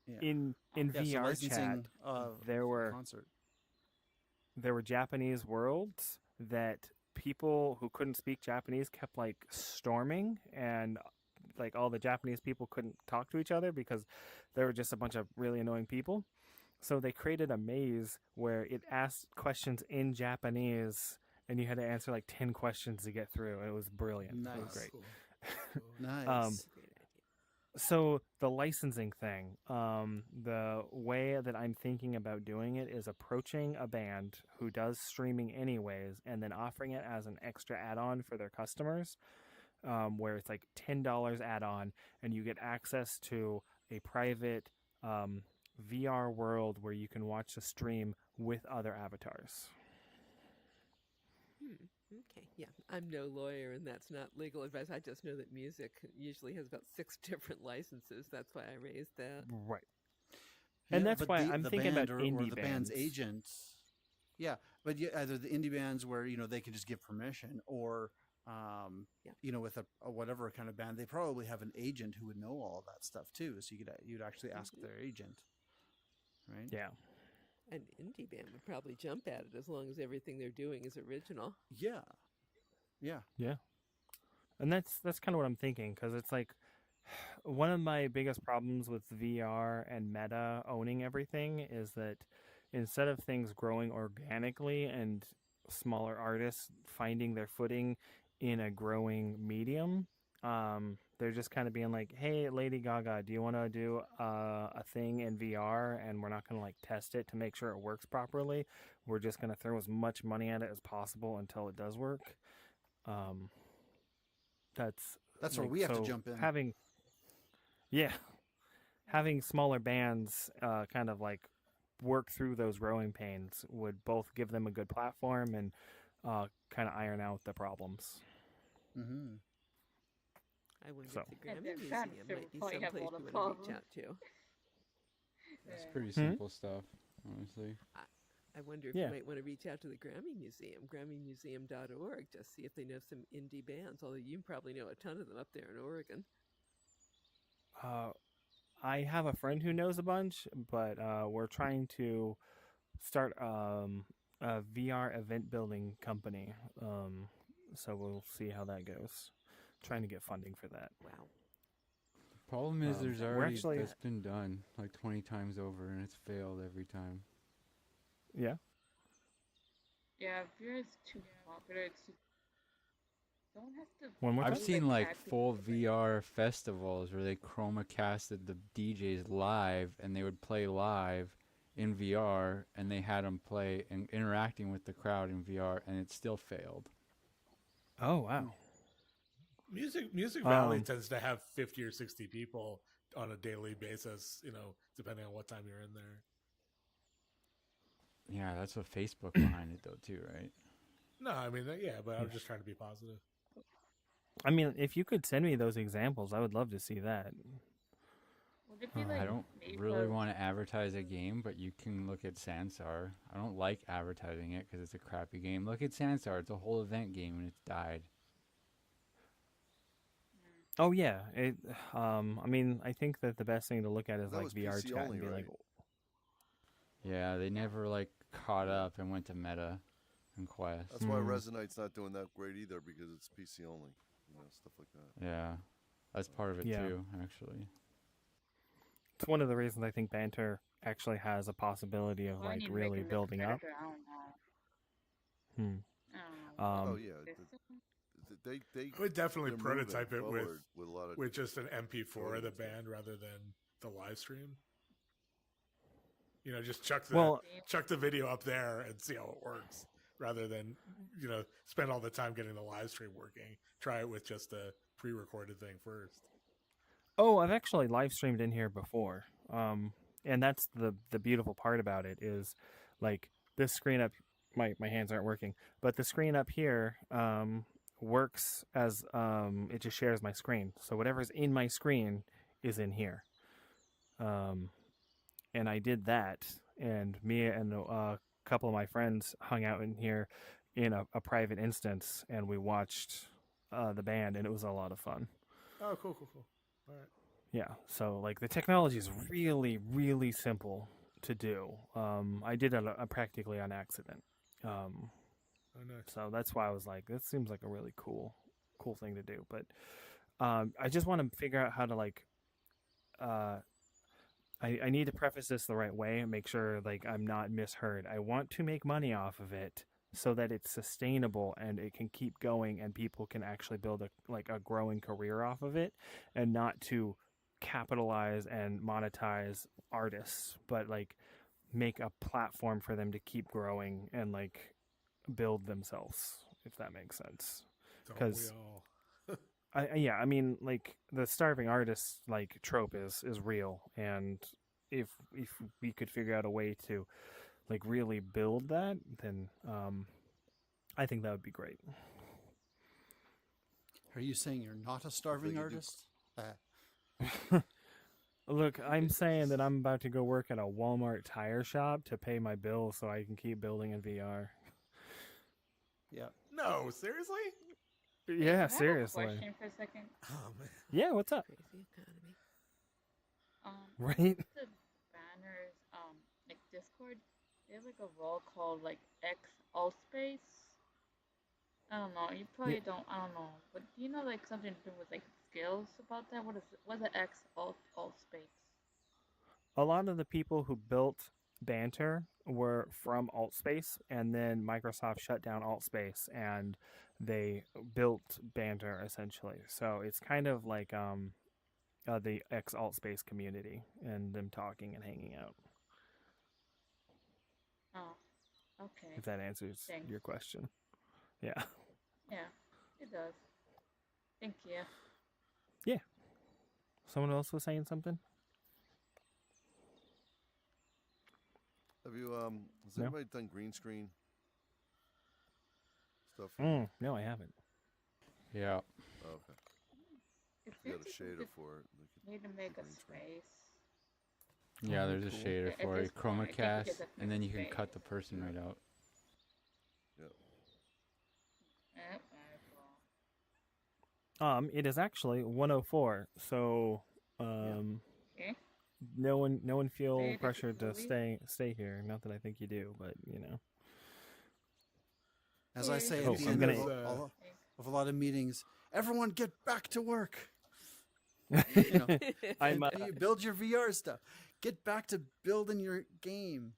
Yeah. in Yeah, so VR licensing, chat, for there concert. were Japanese worlds that people who couldn't speak Japanese kept like storming, and like all the Japanese people couldn't talk to each other because there were just a bunch of really annoying people. So they created a maze where it asked questions in Japanese, and you had to answer like 10 questions to get through. It was brilliant. It was Nice. great. Nice. Great idea. So the licensing thing, the way that I'm thinking about doing it is approaching a band who does streaming anyways, and then offering it as an extra add-on for their customers, where it's like $10 add-on, and you get access to a private VR world where you can watch the stream with other avatars. Okay, yeah. I'm no lawyer, and that's not legal advice. I just know that music usually has about 6 different licenses. That's why I raised that. Right. And Yeah, that's but why I'm thinking band about or indie the band's bands. agent. Yeah, but either the indie bands where they can just give permission, or with a whatever kind of band, they probably have an agent who would know all of that stuff too. So you'd actually ask their agent, right? Yeah. An indie band would probably jump at it as long as everything they're doing is original. Yeah, yeah. Yeah. And that's kind of what I'm thinking, because it's like one of my biggest problems with VR and Meta owning everything is that instead of things growing organically and smaller artists finding their footing in a growing medium, they're just kind of being like, hey, Lady Gaga, do you want to do a thing in VR? And we're not going to like test it to make sure it works properly. We're just going to throw as much money at it as possible until it does work. That's where we have to so jump in. Having smaller bands kind of like work through those growing pains would both give them a good platform and kind of iron out the problems. Mm-hmm. I wonder So. if the And Grammy their Museum fans might be probably have someplace all you the want to reach problems. out to. It's pretty simple stuff, honestly. I wonder if Yeah. you might want to reach out to the Grammy Museum, GrammyMuseum.org, just see if they know some indie bands, although you probably know a ton of them up there in Oregon. I have a friend who knows a bunch, but we're trying to start a VR event building company. So we'll see how that goes. Trying to get funding for that. Wow. Problem is, there's we're already actually- that's been done like 20 times over, and it's failed every time. Yeah. Yeah, beer is too popular. It's too... Someone has to. One more I've time? seen like add people full to it. VR festivals where they chroma casted the DJs live, and they would play live in VR, and they had them play and interacting with the crowd in VR, and it still failed. Oh, wow. Music Valley Um, tends to have 50 or 60 people on a daily basis, depending on what time you're in there. Yeah, that's what Facebook behind it though too, right? No, I mean, yeah, but I'm just trying to be positive. I mean, if you could send me those examples, I would love to see that. Would it be like I don't maybe really for- want to advertise a game, but you can look at Sansar. I don't like advertising it because it's a crappy game. Look at Sansar. It's a whole event game and it's died. Oh yeah, it. I mean, I think that the best thing to look at is That like was VR PC chat only, and be like, right? Yeah, they never like caught up and went to meta and Quest. That's why Resonite's not doing that great either because it's PC only. You know, stuff like that. Yeah, that's part of it Yeah. too, actually. it's one of the reasons I think Banter actually has a possibility of Why like need to make really him a building up. predator? I don't know. Hmm. I don't know. Oh yeah, they I would definitely they're prototype moving it with forward with a lot of just an MP4 of the programs, yeah. band rather than the live stream. You know, just chuck the video up there and see how it works, rather than spend all the time getting the live stream working. Try it with just a pre-recorded thing first. Oh, I've actually live streamed in here before. And that's the beautiful part about it is like this screen up my hands aren't working, but the screen up here works as it just shares my screen. So whatever's in my screen is in here. And I did that, and me and a couple of my friends hung out in here in a private instance, and we watched the band, and it was a lot of fun. Oh, cool. All right. Yeah, so like the technology is really, really simple to do. I did it practically on accident. Oh, nice. So that's why I was like, this seems like a really cool thing to do. But I just want to figure out how to like, I need to preface this the right way and make sure like I'm not misheard. I want to make money off of it so that it's sustainable and it can keep going and people can actually build a growing career off of it, and not to capitalize and monetize artists, but like make a platform for them to keep growing and like build themselves, if that makes sense. Don't 'Cause- we all? I mean, like the starving artist like trope is real, and if we could figure out a way to like really build that, then I think that would be great. Are you saying you're not a starving you do- artist? Look, I'm saying that I'm about to go work at a Walmart tire shop to pay my bills so I can keep building in VR. Yeah. No, seriously? Yeah, I have seriously. a question for a second. Oh, man. Yeah, what's up? Crazy economy. Right? The banners, like Discord, they have like a role called like X Allspace. I don't know. You probably don't. I don't know. But do you know like something to do with like skills about that? What's the X Allspace? A lot of the people who built Banter were from AltSpace, and then Microsoft shut down AltSpace, and they built Banter essentially. So it's kind of like the ex AltSpace community and them talking and hanging out. Oh, okay. If that answers Thanks. your question, yeah. Yeah, it does. Thank you. Someone else was saying something. Have you has No? anybody done green screen stuff? No, I haven't. Yeah. Oh, okay. It's You got a basically shader just for it. They could need to make a green screen. space. Yeah, Oh, there's a cool. shader At for this it, point, I chroma think you cast, get the and then you can space. cut the person right out. Yep, alright, well, It is actually 104. So, okay. no one feel Maybe pressured to difficulty? stay here. Not that I think you do, but you know. As I say Oh, at the I'm end gonna- of a lot of meetings, everyone get back to work. You know, I'm and you build your VR stuff. Get back to building your game.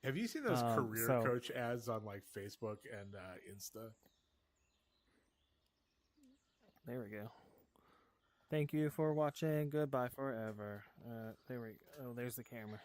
Have you seen those career so- coach ads on like Facebook and Insta? There we go. Thank you for watching. Goodbye forever. There we go. Oh, there's the camera.